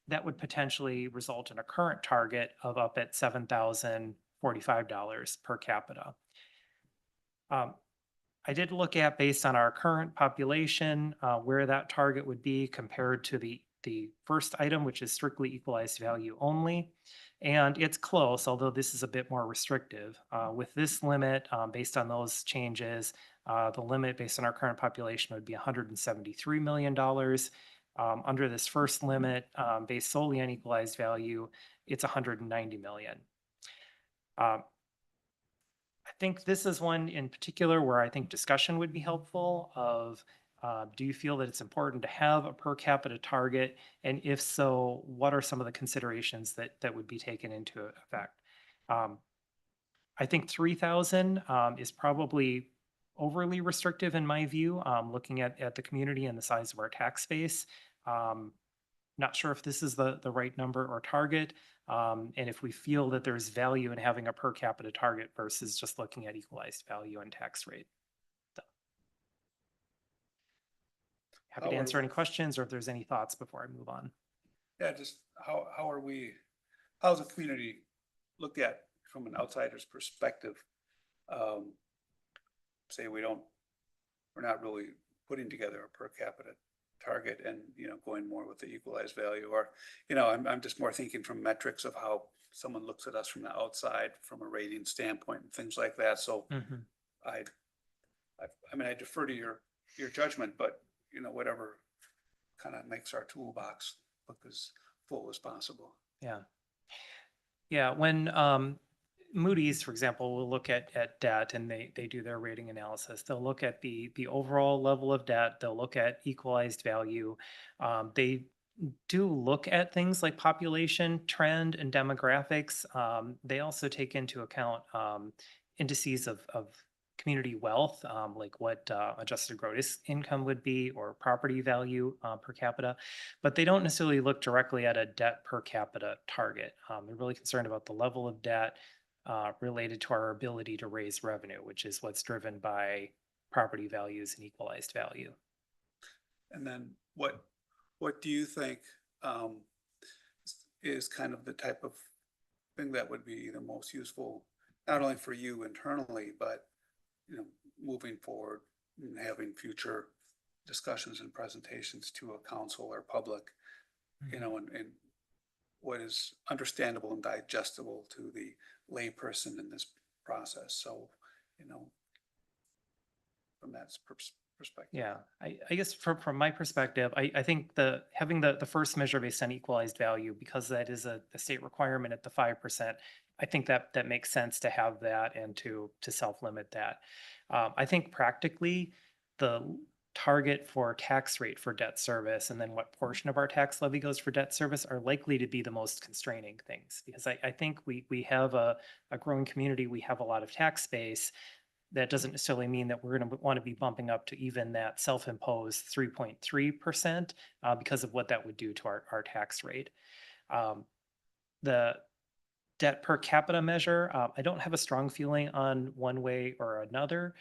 Speaker 2: that would potentially result in a current target of up at $7,045 per capita. I did look at, based on our current population, where that target would be compared to the first item, which is strictly equalized value only. And it's close, although this is a bit more restrictive. With this limit, based on those changes, the limit based on our current population would be $173 million. Under this first limit, based solely on equalized value, it's $190 million. I think this is one in particular where I think discussion would be helpful of, do you feel that it's important to have a per capita target? And if so, what are some of the considerations that would be taken into effect? I think 3,000 is probably overly restrictive in my view, looking at the community and the size of our tax base. Not sure if this is the right number or target, and if we feel that there's value in having a per capita target versus just looking at equalized value and tax rate. So, happy to answer any questions or if there's any thoughts before I move on.
Speaker 3: Yeah, just how's the community looked at from an outsider's perspective? Say we're not really putting together a per capita target and, going more with the equalized value, or, I'm just more thinking from metrics of how someone looks at us from the outside, from a rating standpoint and things like that. So I defer to your judgment, but whatever kind of makes our toolbox look as full as possible.
Speaker 2: Yeah. Yeah. When Moody's, for example, will look at debt and they do their rating analysis. They'll look at the overall level of debt. They'll look at equalized value. They do look at things like population trend and demographics. They also take into account indices of community wealth, like what adjusted gross income would be or property value per capita, but they don't necessarily look directly at a debt per capita target. They're really concerned about the level of debt related to our ability to raise revenue, which is what's driven by property values and equalized value.
Speaker 3: And then what do you think is kind of the type of thing that would be the most useful, not only for you internally, but moving forward and having future discussions and presentations to a council or public, and what is understandable and digestible to the layperson in this process. So, from that perspective.
Speaker 2: Yeah, I guess from my perspective, I think having the first measure based on equalized value, because that is a state requirement at the 5%, I think that makes sense to have that and to self-limit that. I think practically the target for tax rate for debt service and then what portion of our tax levy goes for debt service are likely to be the most constraining things, because I think we have a growing community, we have a lot of tax base. that doesn't necessarily mean that we're going to want to be bumping up to even that self-imposed 3.3% because of what that would do to our tax rate. The debt per capita measure, I don't have a strong feeling on one way or another.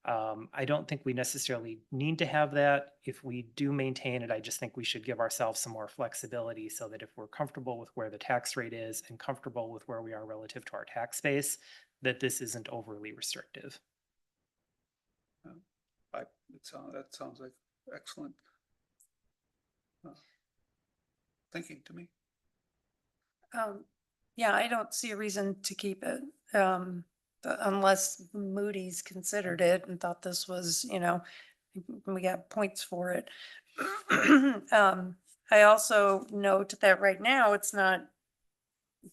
Speaker 2: I don't think we necessarily need to have that. If we do maintain it, I just think we should give ourselves some more flexibility so that if we're comfortable with where the tax rate is and comfortable with where we are relative to our tax base, that this isn't overly restrictive.
Speaker 3: That sounds like excellent thinking to me.
Speaker 4: Yeah, I don't see a reason to keep it, unless Moody's considered it and thought this was, we got points for it. I also note that right now it's not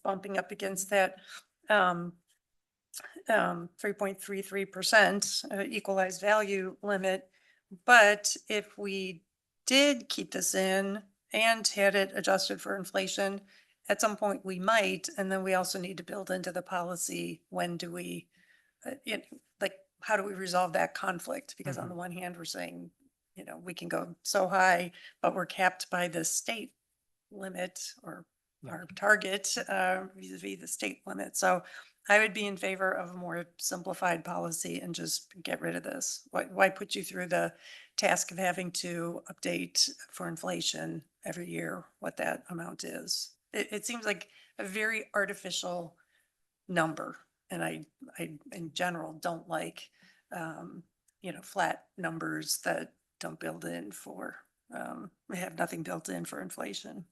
Speaker 4: bumping up against that 3.33% equalized value limit. But if we did keep this in and had it adjusted for inflation, at some point we might, and then we also need to build into the policy, when do we, like, how do we resolve that conflict? Because on the one hand, we're saying, we can go so high, but we're capped by the state limit or our target vis-a-vis the state limit. So I would be in favor of a more simplified policy and just get rid of this. Why put you through the task of having to update for inflation every year what that amount is? It seems like a very artificial number. And I in general don't like, flat numbers that don't build in for, have nothing built in for inflation.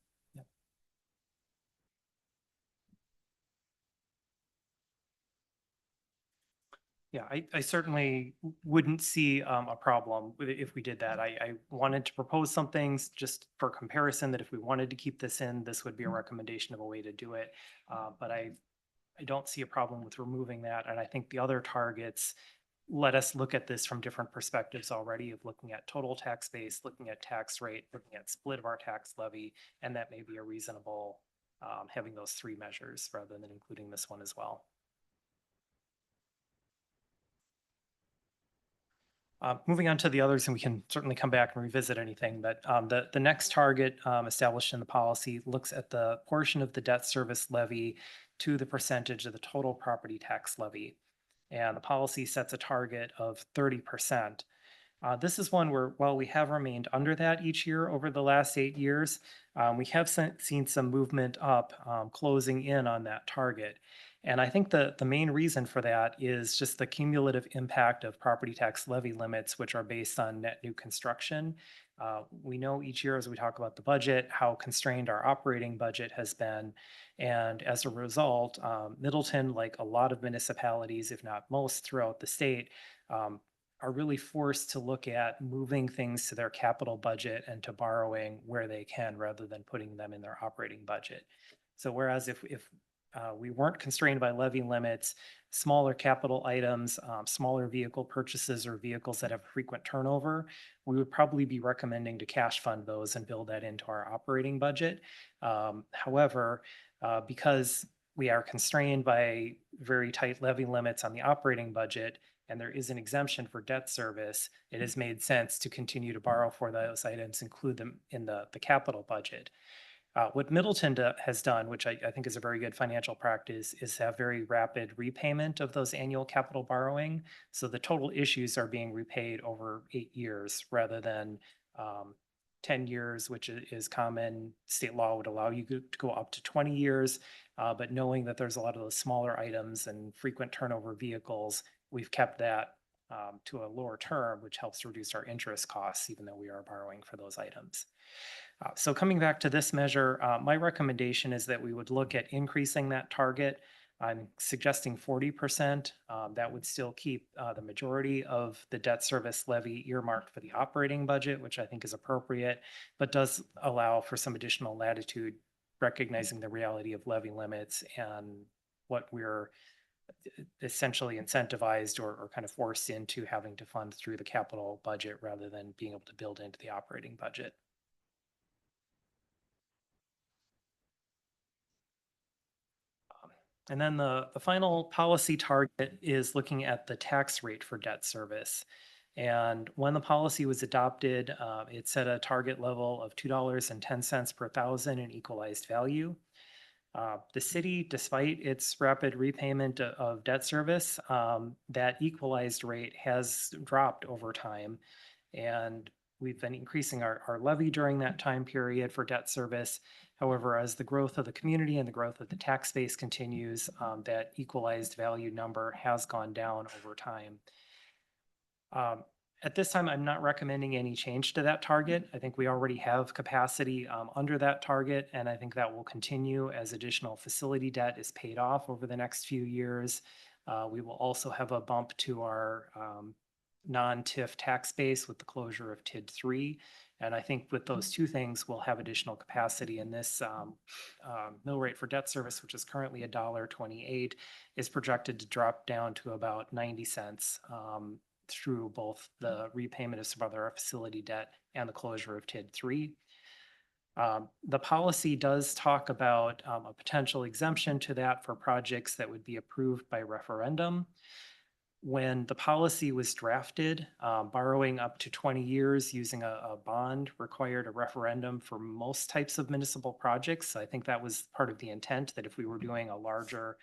Speaker 2: Yeah, I certainly wouldn't see a problem if we did that. I wanted to propose some things just for comparison, that if we wanted to keep this in, this would be a recommendation of a way to do it. But I don't see a problem with removing that. And I think the other targets let us look at this from different perspectives already, of looking at total tax base, looking at tax rate, looking at split of our tax levy, and that may be a reasonable having those three measures rather than including this one as well. Moving on to the others, and we can certainly come back and revisit anything, but the next target established in the policy looks at the portion of the debt service levy to the percentage of the total property tax levy. And the policy sets a target of 30%. This is one where, while we have remained under that each year over the last 8 years, we have seen some movement up, closing in on that target. And I think the main reason for that is just the cumulative impact of property tax levy limits, which are based on net new construction. We know each year as we talk about the budget, how constrained our operating budget has been. And as a result, Middleton, like a lot of municipalities, if not most throughout the state, are really forced to look at moving things to their capital budget and to borrowing where they can rather than putting them in their operating budget. So whereas if we weren't constrained by levy limits, smaller capital items, smaller vehicle purchases or vehicles that have frequent turnover, we would probably be recommending to cash fund those and build that into our operating budget. However, because we are constrained by very tight levy limits on the operating budget, and there is an exemption for debt service, it has made sense to continue to borrow for those items, include them in the capital budget. What Middleton has done, which I think is a very good financial practice, is have very rapid repayment of those annual capital borrowing. So the total issues are being repaid over 8 years rather than 10 years, which is common. State law would allow you to go up to 20 years. But knowing that there's a lot of those smaller items and frequent turnover vehicles, we've kept that to a lower term, which helps reduce our interest costs, even though we are borrowing for those items. So coming back to this measure, my recommendation is that we would look at increasing that target. I'm suggesting 40%. That would still keep the majority of the debt service levy earmarked for the operating budget, which I think is appropriate, but does allow for some additional latitude, recognizing the reality of levy limits and what we're essentially incentivized or kind of forced into having to fund through the capital budget rather than being able to build into the operating budget. And then the final policy target is looking at the tax rate for debt service. And when the policy was adopted, it set a target level of $2.10 per thousand in equalized value. The city, despite its rapid repayment of debt service, that equalized rate has dropped over time. And we've been increasing our levy during that time period for debt service. However, as the growth of the community and the growth of the tax base continues, that equalized value number has gone down over time. At this time, I'm not recommending any change to that target. I think we already have capacity under that target, and I think that will continue as additional facility debt is paid off over the next few years. We will also have a bump to our non-TIF tax base with the closure of TID 3. And I think with those two things, we'll have additional capacity in this mill rate for debt service, which is currently $1.28, is projected to drop down to about 90 cents through both the repayment of some other facility debt and the closure of TID 3. The policy does talk about a potential exemption to that for projects that would be approved by referendum. When the policy was drafted, borrowing up to 20 years using a bond required a referendum for most types of municipal projects. I think that was part of the intent, that if we were doing a larger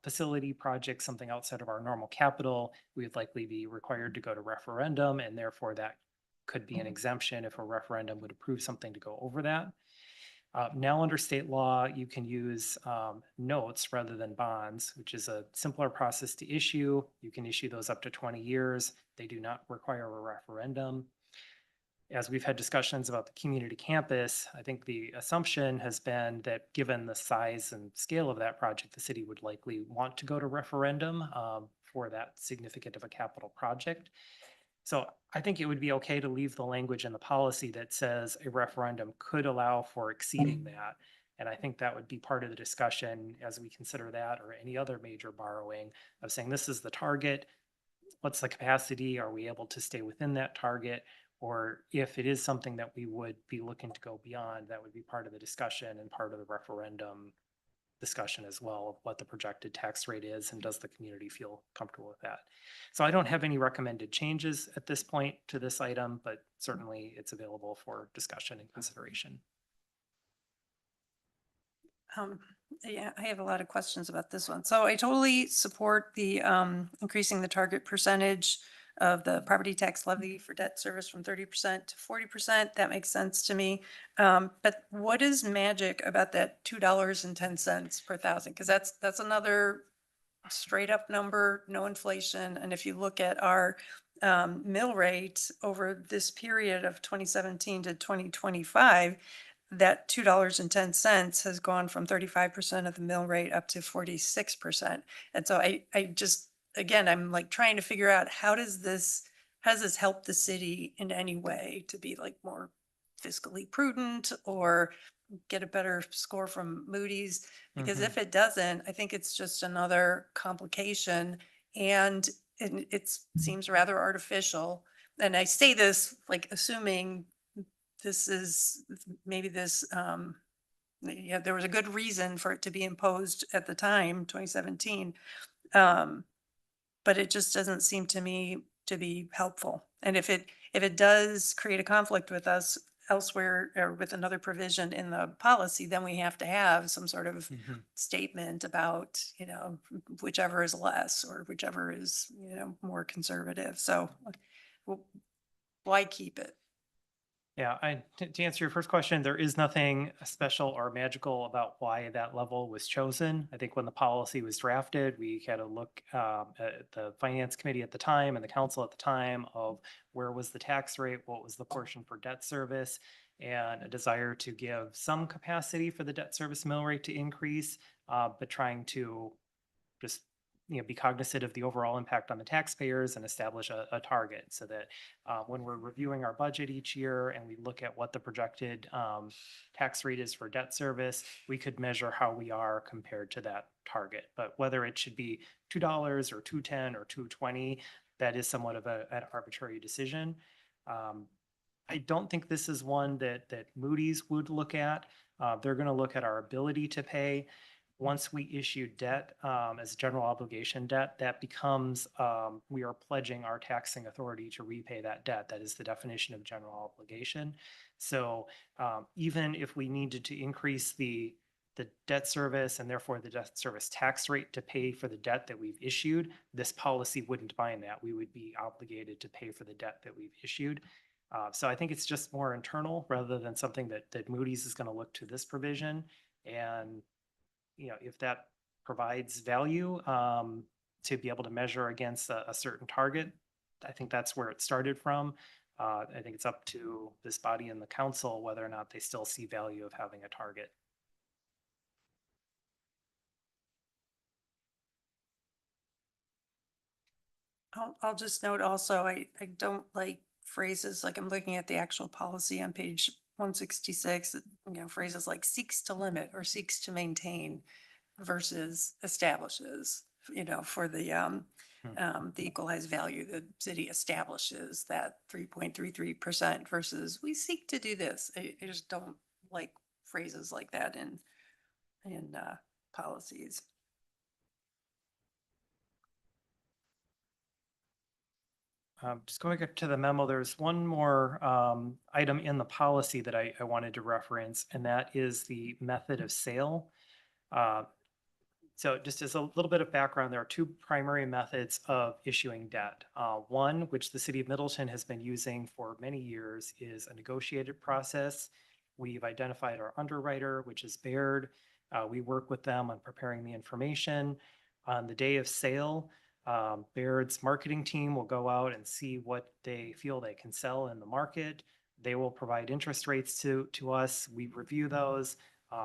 Speaker 2: facility project, something outside of our normal capital, we would likely be required to go to referendum, and therefore that could be an exemption if a referendum would approve something to go over that. Now under state law, you can use notes rather than bonds, which is a simpler process to issue. You can issue those up to 20 years. They do not require a referendum. As we've had discussions about the community campus, I think the assumption has been that given the size and scale of that project, the city would likely want to go to referendum for that significant of a capital project. So I think it would be okay to leave the language in the policy that says a referendum could allow for exceeding that. And I think that would be part of the discussion as we consider that or any other major borrowing of saying this is the target. What's the capacity? Are we able to stay within that target? Or if it is something that we would be looking to go beyond, that would be part of the discussion and part of the referendum discussion as well of what the projected tax rate is and does the community feel comfortable with that. So I don't have any recommended changes at this point to this item, but certainly it's available for discussion and consideration.
Speaker 4: Yeah, I have a lot of questions about this one. So I totally support the increasing the target percentage of the property tax levy for debt service from 30% to 40%. That makes sense to me. But what is magic about that $2.10 per thousand? Because that's another straight up number, no inflation. And if you look at our mill rate over this period of 2017 to 2025, that $2.10 has gone from 35% of the mill rate up to 46%. And so I just, again, I'm like trying to figure out how does this help the city in any way to be like more fiscally prudent or get a better score from Moody's? Because if it doesn't, I think it's just another complication and it seems rather artificial. And I say this like assuming this is maybe this, yeah, there was a good reason for it to be imposed at the time, 2017. But it just doesn't seem to me to be helpful. And if it does create a conflict with us elsewhere or with another provision in the policy, then we have to have some sort of statement about, you know, whichever is less or whichever is, you know, more conservative. So why keep it?
Speaker 2: Yeah, to answer your first question, there is nothing special or magical about why that level was chosen. I think when the policy was drafted, we had a look at the finance committee at the time and the council at the time of where was the tax rate, what was the portion for debt service, and a desire to give some capacity for the debt service mill rate to increase, but trying to just be cognizant of the overall impact on the taxpayers and establish a target so that when we're reviewing our budget each year and we look at what the projected tax rate is for debt service, we could measure how we are compared to that target. But whether it should be $2 or $2.10 or $2.20, that is somewhat of an arbitrary decision. I don't think this is one that Moody's would look at. They're going to look at our ability to pay. once we issue debt as general obligation debt, that becomes, we are pledging our taxing authority to repay that debt. That is the definition of general obligation. So even if we needed to increase the debt service and therefore the debt service tax rate to pay for the debt that we've issued, this policy wouldn't bind that. We would be obligated to pay for the debt that we've issued. So I think it's just more internal rather than something that Moody's is going to look to this provision. And, if that provides value to be able to measure against a certain target, I think that's where it started from. I think it's up to this body and the council whether or not they still see value of having a target.
Speaker 4: I'll just note also, I don't like phrases, like I'm looking at the actual policy on page 166, phrases like seeks to limit or seeks to maintain versus establishes, for the equalized value, the city establishes that 3.33% versus we seek to do this. I just don't like phrases like that in policies.
Speaker 2: Just going up to the memo, there's one more item in the policy that I wanted to reference, and that is the method of sale. So just as a little bit of background, there are two primary methods of issuing debt. One, which the city of Middleton has been using for many years, is a negotiated process. We've identified our underwriter, which is Baird. We work with them on preparing the information. On the day of sale, Baird's marketing team will go out and see what they feel they can sell in the market. They will provide interest rates to us. We review those,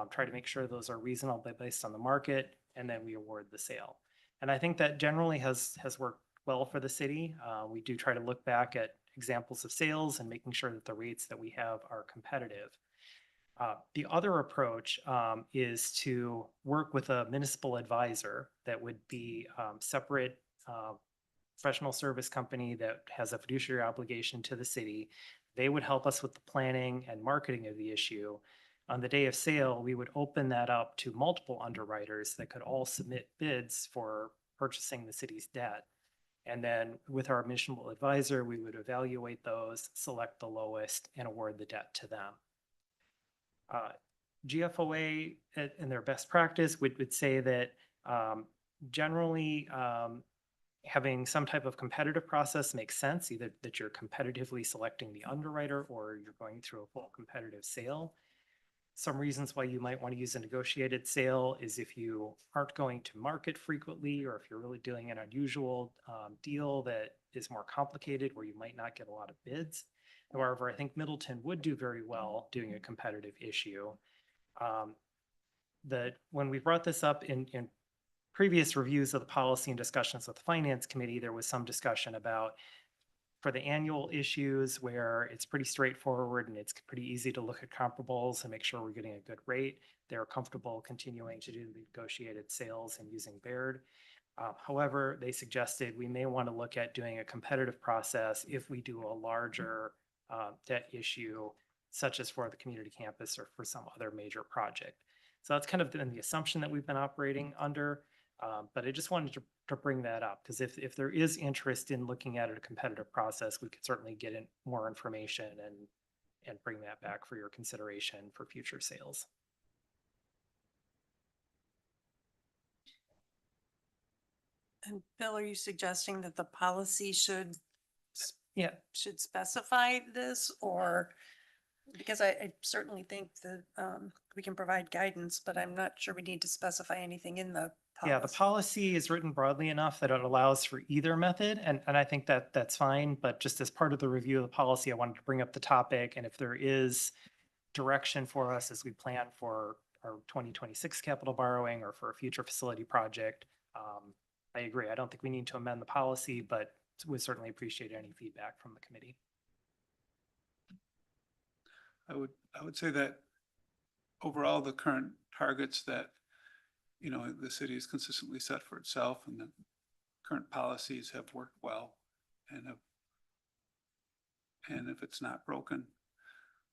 Speaker 2: try to make sure those are reasonable based on the market, and then we award the sale. And I think that generally has worked well for the city. We do try to look back at examples of sales and making sure that the rates that we have are competitive. The other approach is to work with a municipal advisor that would be separate professional service company that has a fiduciary obligation to the city. They would help us with the planning and marketing of the issue. On the day of sale, we would open that up to multiple underwriters that could all submit bids for purchasing the city's debt. And then with our municipal advisor, we would evaluate those, select the lowest, and award the debt to them. GFOA, in their best practice, would say that generally having some type of competitive process makes sense, either that you're competitively selecting the underwriter or you're going through a full competitive sale. Some reasons why you might want to use a negotiated sale is if you aren't going to market frequently, or if you're really doing an unusual deal that is more complicated where you might not get a lot of bids. However, I think Middleton would do very well doing a competitive issue. When we brought this up in previous reviews of the policy and discussions with the Finance Committee, there was some discussion about for the annual issues where it's pretty straightforward and it's pretty easy to look at comparables and make sure we're getting a good rate. They're comfortable continuing to do the negotiated sales and using Baird. However, they suggested we may want to look at doing a competitive process if we do a larger debt issue, such as for the community campus or for some other major project. So that's kind of been the assumption that we've been operating under. But I just wanted to bring that up because if there is interest in looking at a competitive process, we could certainly get in more information and bring that back for your consideration for future sales.
Speaker 4: And Bill, are you suggesting that the policy should specify this, or because I certainly think that we can provide guidance, but I'm not sure we need to specify anything in the policy.
Speaker 2: Yeah, the policy is written broadly enough that it allows for either method, and I think that's fine, but just as part of the review of the policy, I wanted to bring up the topic, and if there is direction for us as we plan for our 2026 capital borrowing or for a future facility project, I agree. I don't think we need to amend the policy, but would certainly appreciate any feedback from the committee.
Speaker 3: I would say that overall, the current targets that, the city has consistently set for itself and the current policies have worked well, and if it's not broken,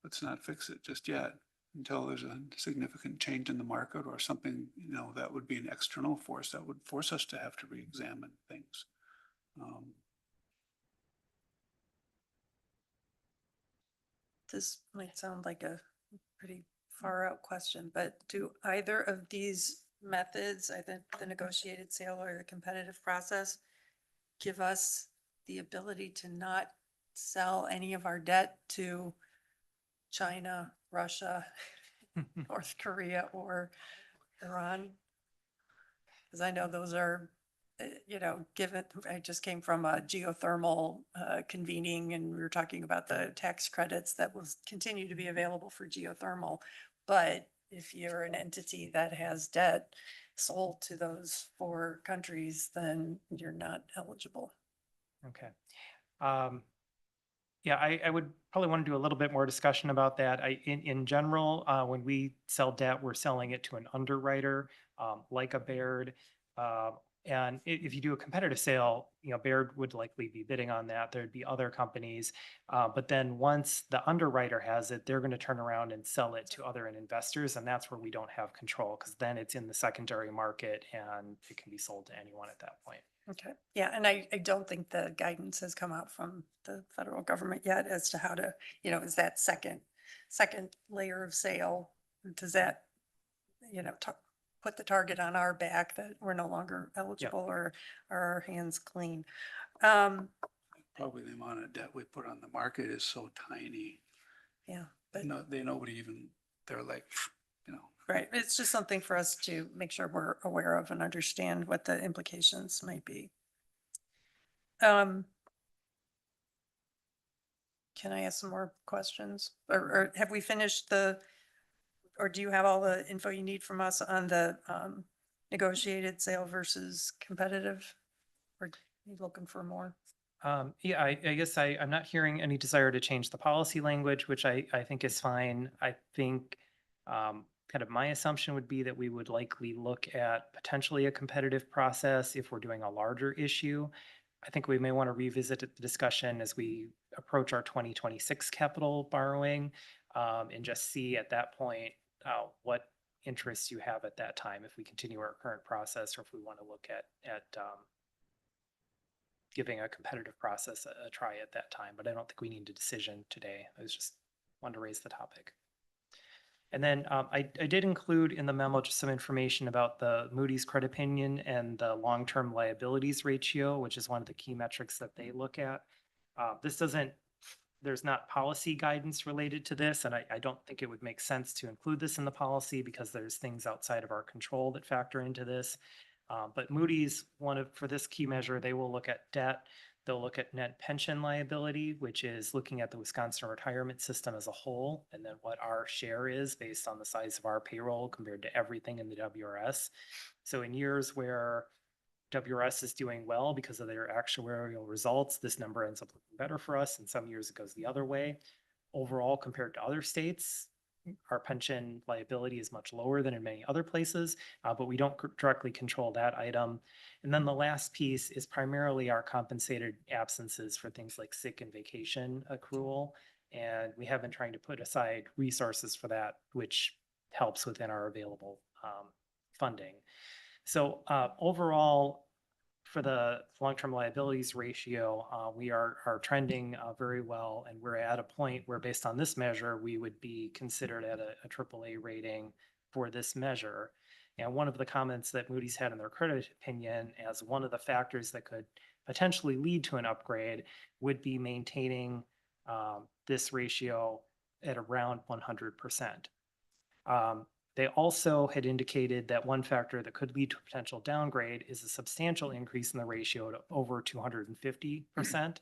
Speaker 3: let's not fix it just yet. until there's a significant change in the market or something, you know, that would be an external force that would force us to have to reexamine things.
Speaker 4: This might sound like a pretty far out question, but do either of these methods, either the negotiated sale or the competitive process, give us the ability to not sell any of our debt to China, Russia, North Korea, or Iran? Because I know those are, given, I just came from a geothermal convening and we were talking about the tax credits that will continue to be available for geothermal. But if you're an entity that has debt sold to those 4 countries, then you're not eligible.
Speaker 2: Okay. Yeah, I would probably want to do a little bit more discussion about that. In general, when we sell debt, we're selling it to an underwriter, like a Baird. And if you do a competitive sale, Baird would likely be bidding on that. There'd be other companies. But then once the underwriter has it, they're going to turn around and sell it to other investors. And that's where we don't have control, because then it's in the secondary market and it can be sold to anyone at that point.
Speaker 4: Okay, yeah, and I don't think the guidance has come out from the federal government yet as to how to, is that second layer of sale, does that, put the target on our back that we're no longer eligible, or are our hands clean?
Speaker 3: Probably the amount of debt we put on the market is so tiny.
Speaker 4: Yeah, but
Speaker 3: Nobody even, they're like,
Speaker 4: right, it's just something for us to make sure we're aware of and understand what the implications might be. Can I ask some more questions? Or have we finished or do you have all the info you need from us on the negotiated sale versus competitive? Or are you looking for more?
Speaker 2: Yeah, I guess I'm not hearing any desire to change the policy language, which I think is fine. I think kind of my assumption would be that we would likely look at potentially a competitive process if we're doing a larger issue. I think we may want to revisit the discussion as we approach our 2026 capital borrowing, and just see at that point what interests you have at that time, if we continue our current process or if we want to look at giving a competitive process a try at that time. But I don't think we need a decision today. I was just wanted to raise the topic. And then I did include in the memo just some information about the Moody's credit opinion and the long-term liabilities ratio, which is one of the key metrics that they look at. There's not policy guidance related to this, and I don't think it would make sense to include this in the policy because there's things outside of our control that factor into this. But Moody's, for this key measure, they will look at debt. They'll look at net pension liability, which is looking at the Wisconsin retirement system as a whole, and then what our share is based on the size of our payroll compared to everything in the WRS. So in years where WRS is doing well because of their actuarial results, this number ends up looking better for us. And some years it goes the other way. Overall, compared to other states, our pension liability is much lower than in many other places, but we don't directly control that item. And then the last piece is primarily our compensated absences for things like sick and vacation accrual. And we have been trying to put aside resources for that, which helps within our available funding. So overall, for the long-term liabilities ratio, we are trending very well, and we're at a point where, based on this measure, we would be considered at a AAA rating for this measure. And one of the comments that Moody's had in their credit opinion as one of the factors that could potentially lead to an upgrade would be maintaining this ratio at around 100%. They also had indicated that one factor that could lead to a potential downgrade is a substantial increase in the ratio to over 250%.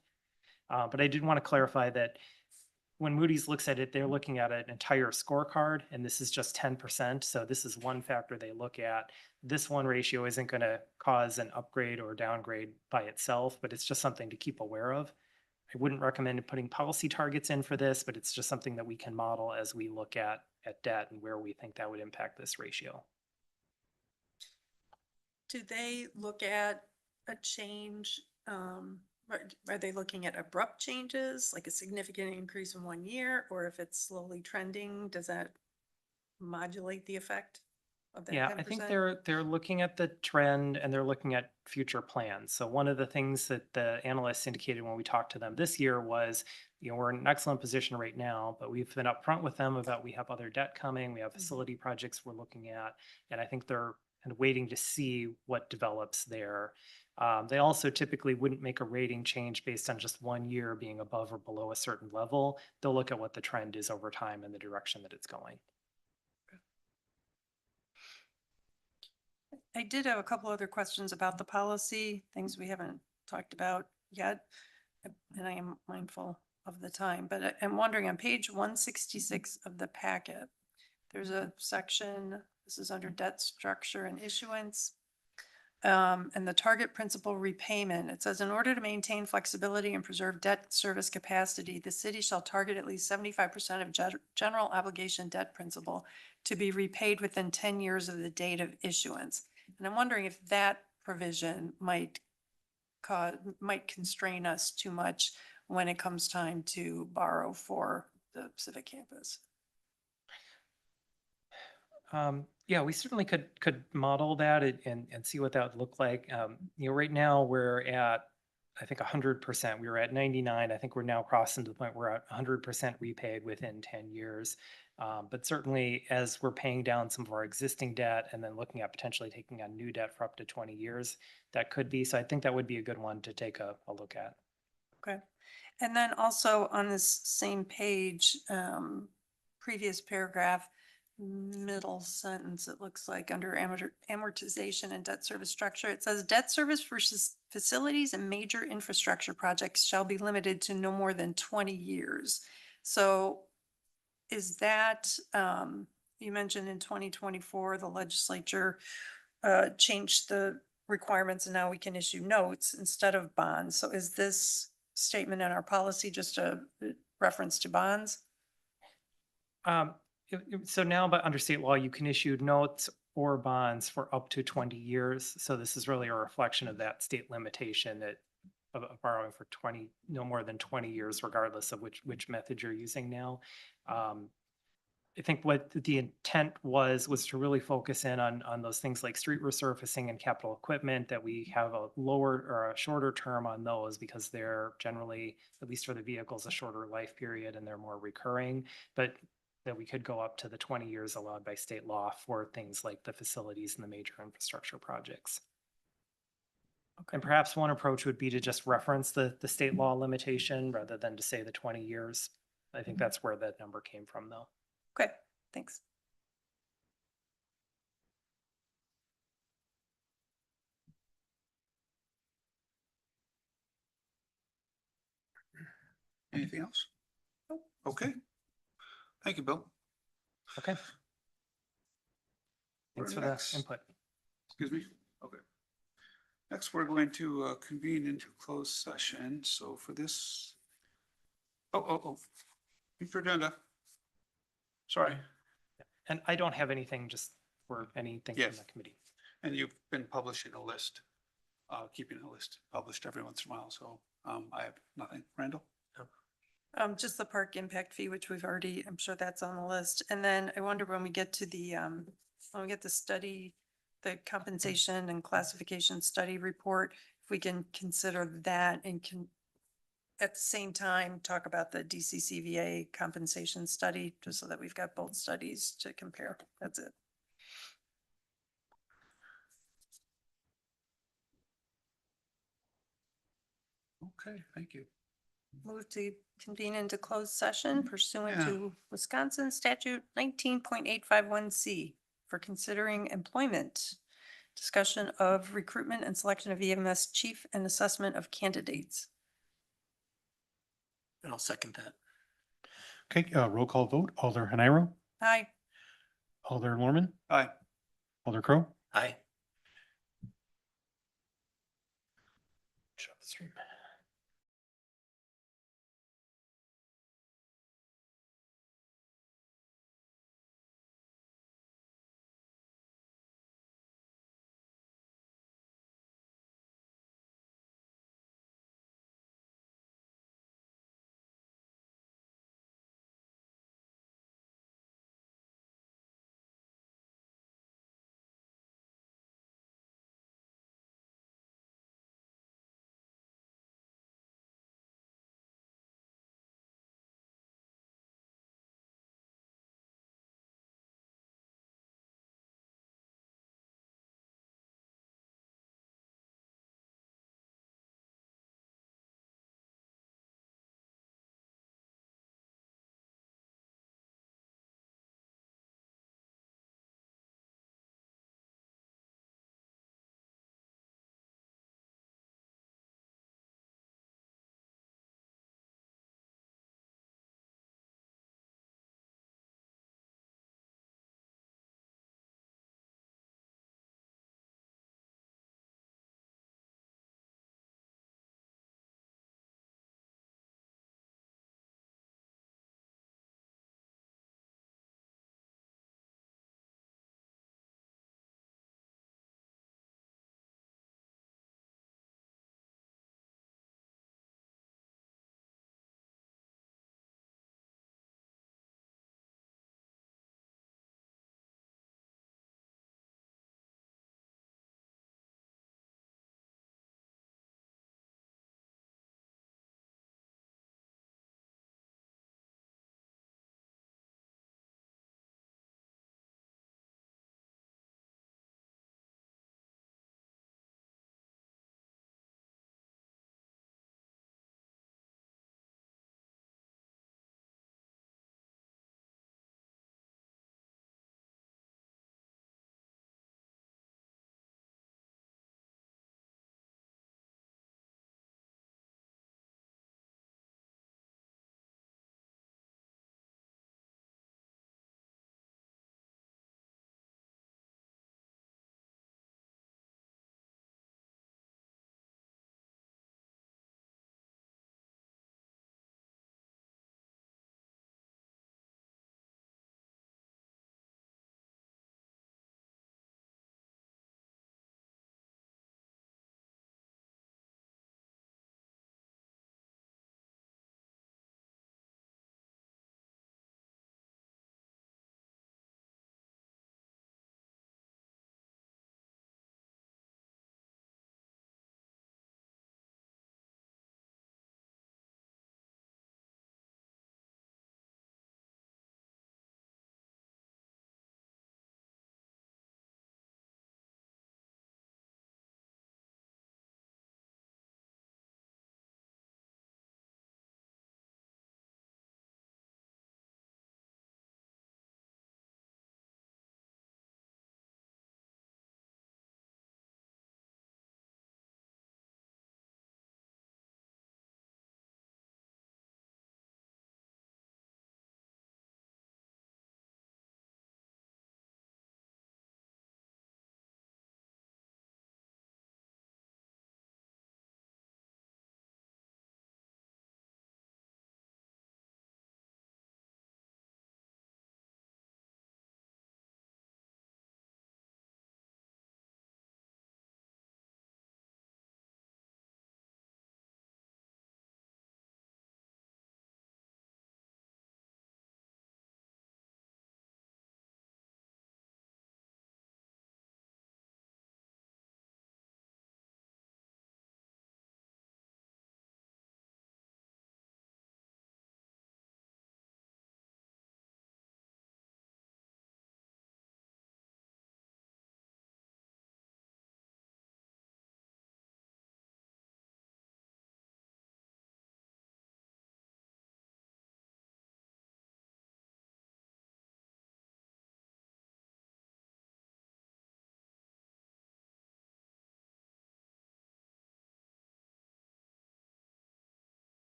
Speaker 2: But I did want to clarify that when Moody's looks at it, they're looking at an entire scorecard, and this is just 10%. So this is one factor they look at. This one ratio isn't going to cause an upgrade or downgrade by itself, but it's just something to keep aware of. I wouldn't recommend putting policy targets in for this, but it's just something that we can model as we look at debt and where we think that would impact this ratio.
Speaker 4: Do they look at a change? Are they looking at abrupt changes, like a significant increase in 1 year, or if it's slowly trending, does that modulate the effect of that
Speaker 2: Yeah,
Speaker 4: 10%?
Speaker 2: I think they're looking at the trend and they're looking at future plans. So one of the things that the analysts indicated when we talked to them this year was, we're in an excellent position right now, but we've been upfront with them about we have other debt coming, we have facility projects we're looking at, and I think they're kind of waiting to see what develops there. They also typically wouldn't make a rating change based on just 1 year being above or below a certain level. They'll look at what the trend is over time and the direction that it's going.
Speaker 4: I did have a couple other questions about the policy, things we haven't talked about yet. And I am mindful of the time, but I'm wondering on page 166 of the packet, there's a section, this is under debt structure and issuance. And the target principal repayment, it says, in order to maintain flexibility and preserve debt service capacity, the city shall target at least 75% of general obligation debt principal to be repaid within 10 years of the date of issuance. And I'm wondering if that provision might constrain us too much when it comes time to borrow for the civic campus.
Speaker 2: Yeah, we certainly could model that and see what that would look like. Right now we're at, I think 100%. We were at 99. I think we're now crossing to the point we're at 100% repaid within 10 years. But certainly as we're paying down some of our existing debt and then looking at potentially taking on new debt for up to 20 years, that could be. So I think that would be a good one to take a look at.
Speaker 4: Okay. And then also on this same page, previous paragraph, middle sentence, it looks like under amortization and debt service structure, it says debt service for facilities and major infrastructure projects shall be limited to no more than 20 years. So is that, you mentioned in 2024, the legislature changed the requirements and now we can issue notes instead of bonds. So is this statement in our policy just a reference to bonds?
Speaker 2: So now, but under state law, you can issue notes or bonds for up to 20 years. So this is really a reflection of that state limitation that of borrowing for no more than 20 years, regardless of which method you're using now. I think what the intent was to really focus in on those things like street resurfacing and capital equipment, that we have a lower or a shorter term on those because they're generally, at least for the vehicles, a shorter life period and they're more recurring. But that we could go up to the 20 years allowed by state law for things like the facilities and the major infrastructure projects. Okay. And perhaps one approach would be to just reference the state law limitation rather than to say the 20 years. I think that's where that number came from, though.
Speaker 4: Okay, thanks.
Speaker 3: Anything else? Okay. Thank you, Bill.
Speaker 2: Okay. Thanks for the
Speaker 3: Next.
Speaker 2: input.
Speaker 3: Excuse me? Okay. Next, we're going to convene into closed session. So for this, future agenda. Sorry.
Speaker 2: And I don't have anything just for anything from
Speaker 3: Yes.
Speaker 2: the committee.
Speaker 3: And you've been publishing a list, keeping a list published every once in a while. So I have nothing. Randall?
Speaker 4: Just the park impact fee, which we've already, I'm sure that's on the list. And then I wonder when we get to the, when we get the study, the compensation and classification study report, if we can consider that and can at the same time talk about the DCCVA compensation study, just so that we've got both studies to compare. That's it.
Speaker 3: Okay, thank you.
Speaker 4: Move to convene into closed session pursuant
Speaker 3: Yeah.
Speaker 4: to Wisconsin statute 19.851C for considering employment, discussion of recruitment and selection of EMS chief and assessment of candidates.
Speaker 5: And I'll second that.
Speaker 9: Okay, roll call vote. Alder Haniro,
Speaker 4: Aye.
Speaker 9: Alder Lorman,
Speaker 3: Aye.
Speaker 9: Alder Crow,
Speaker 5: Aye.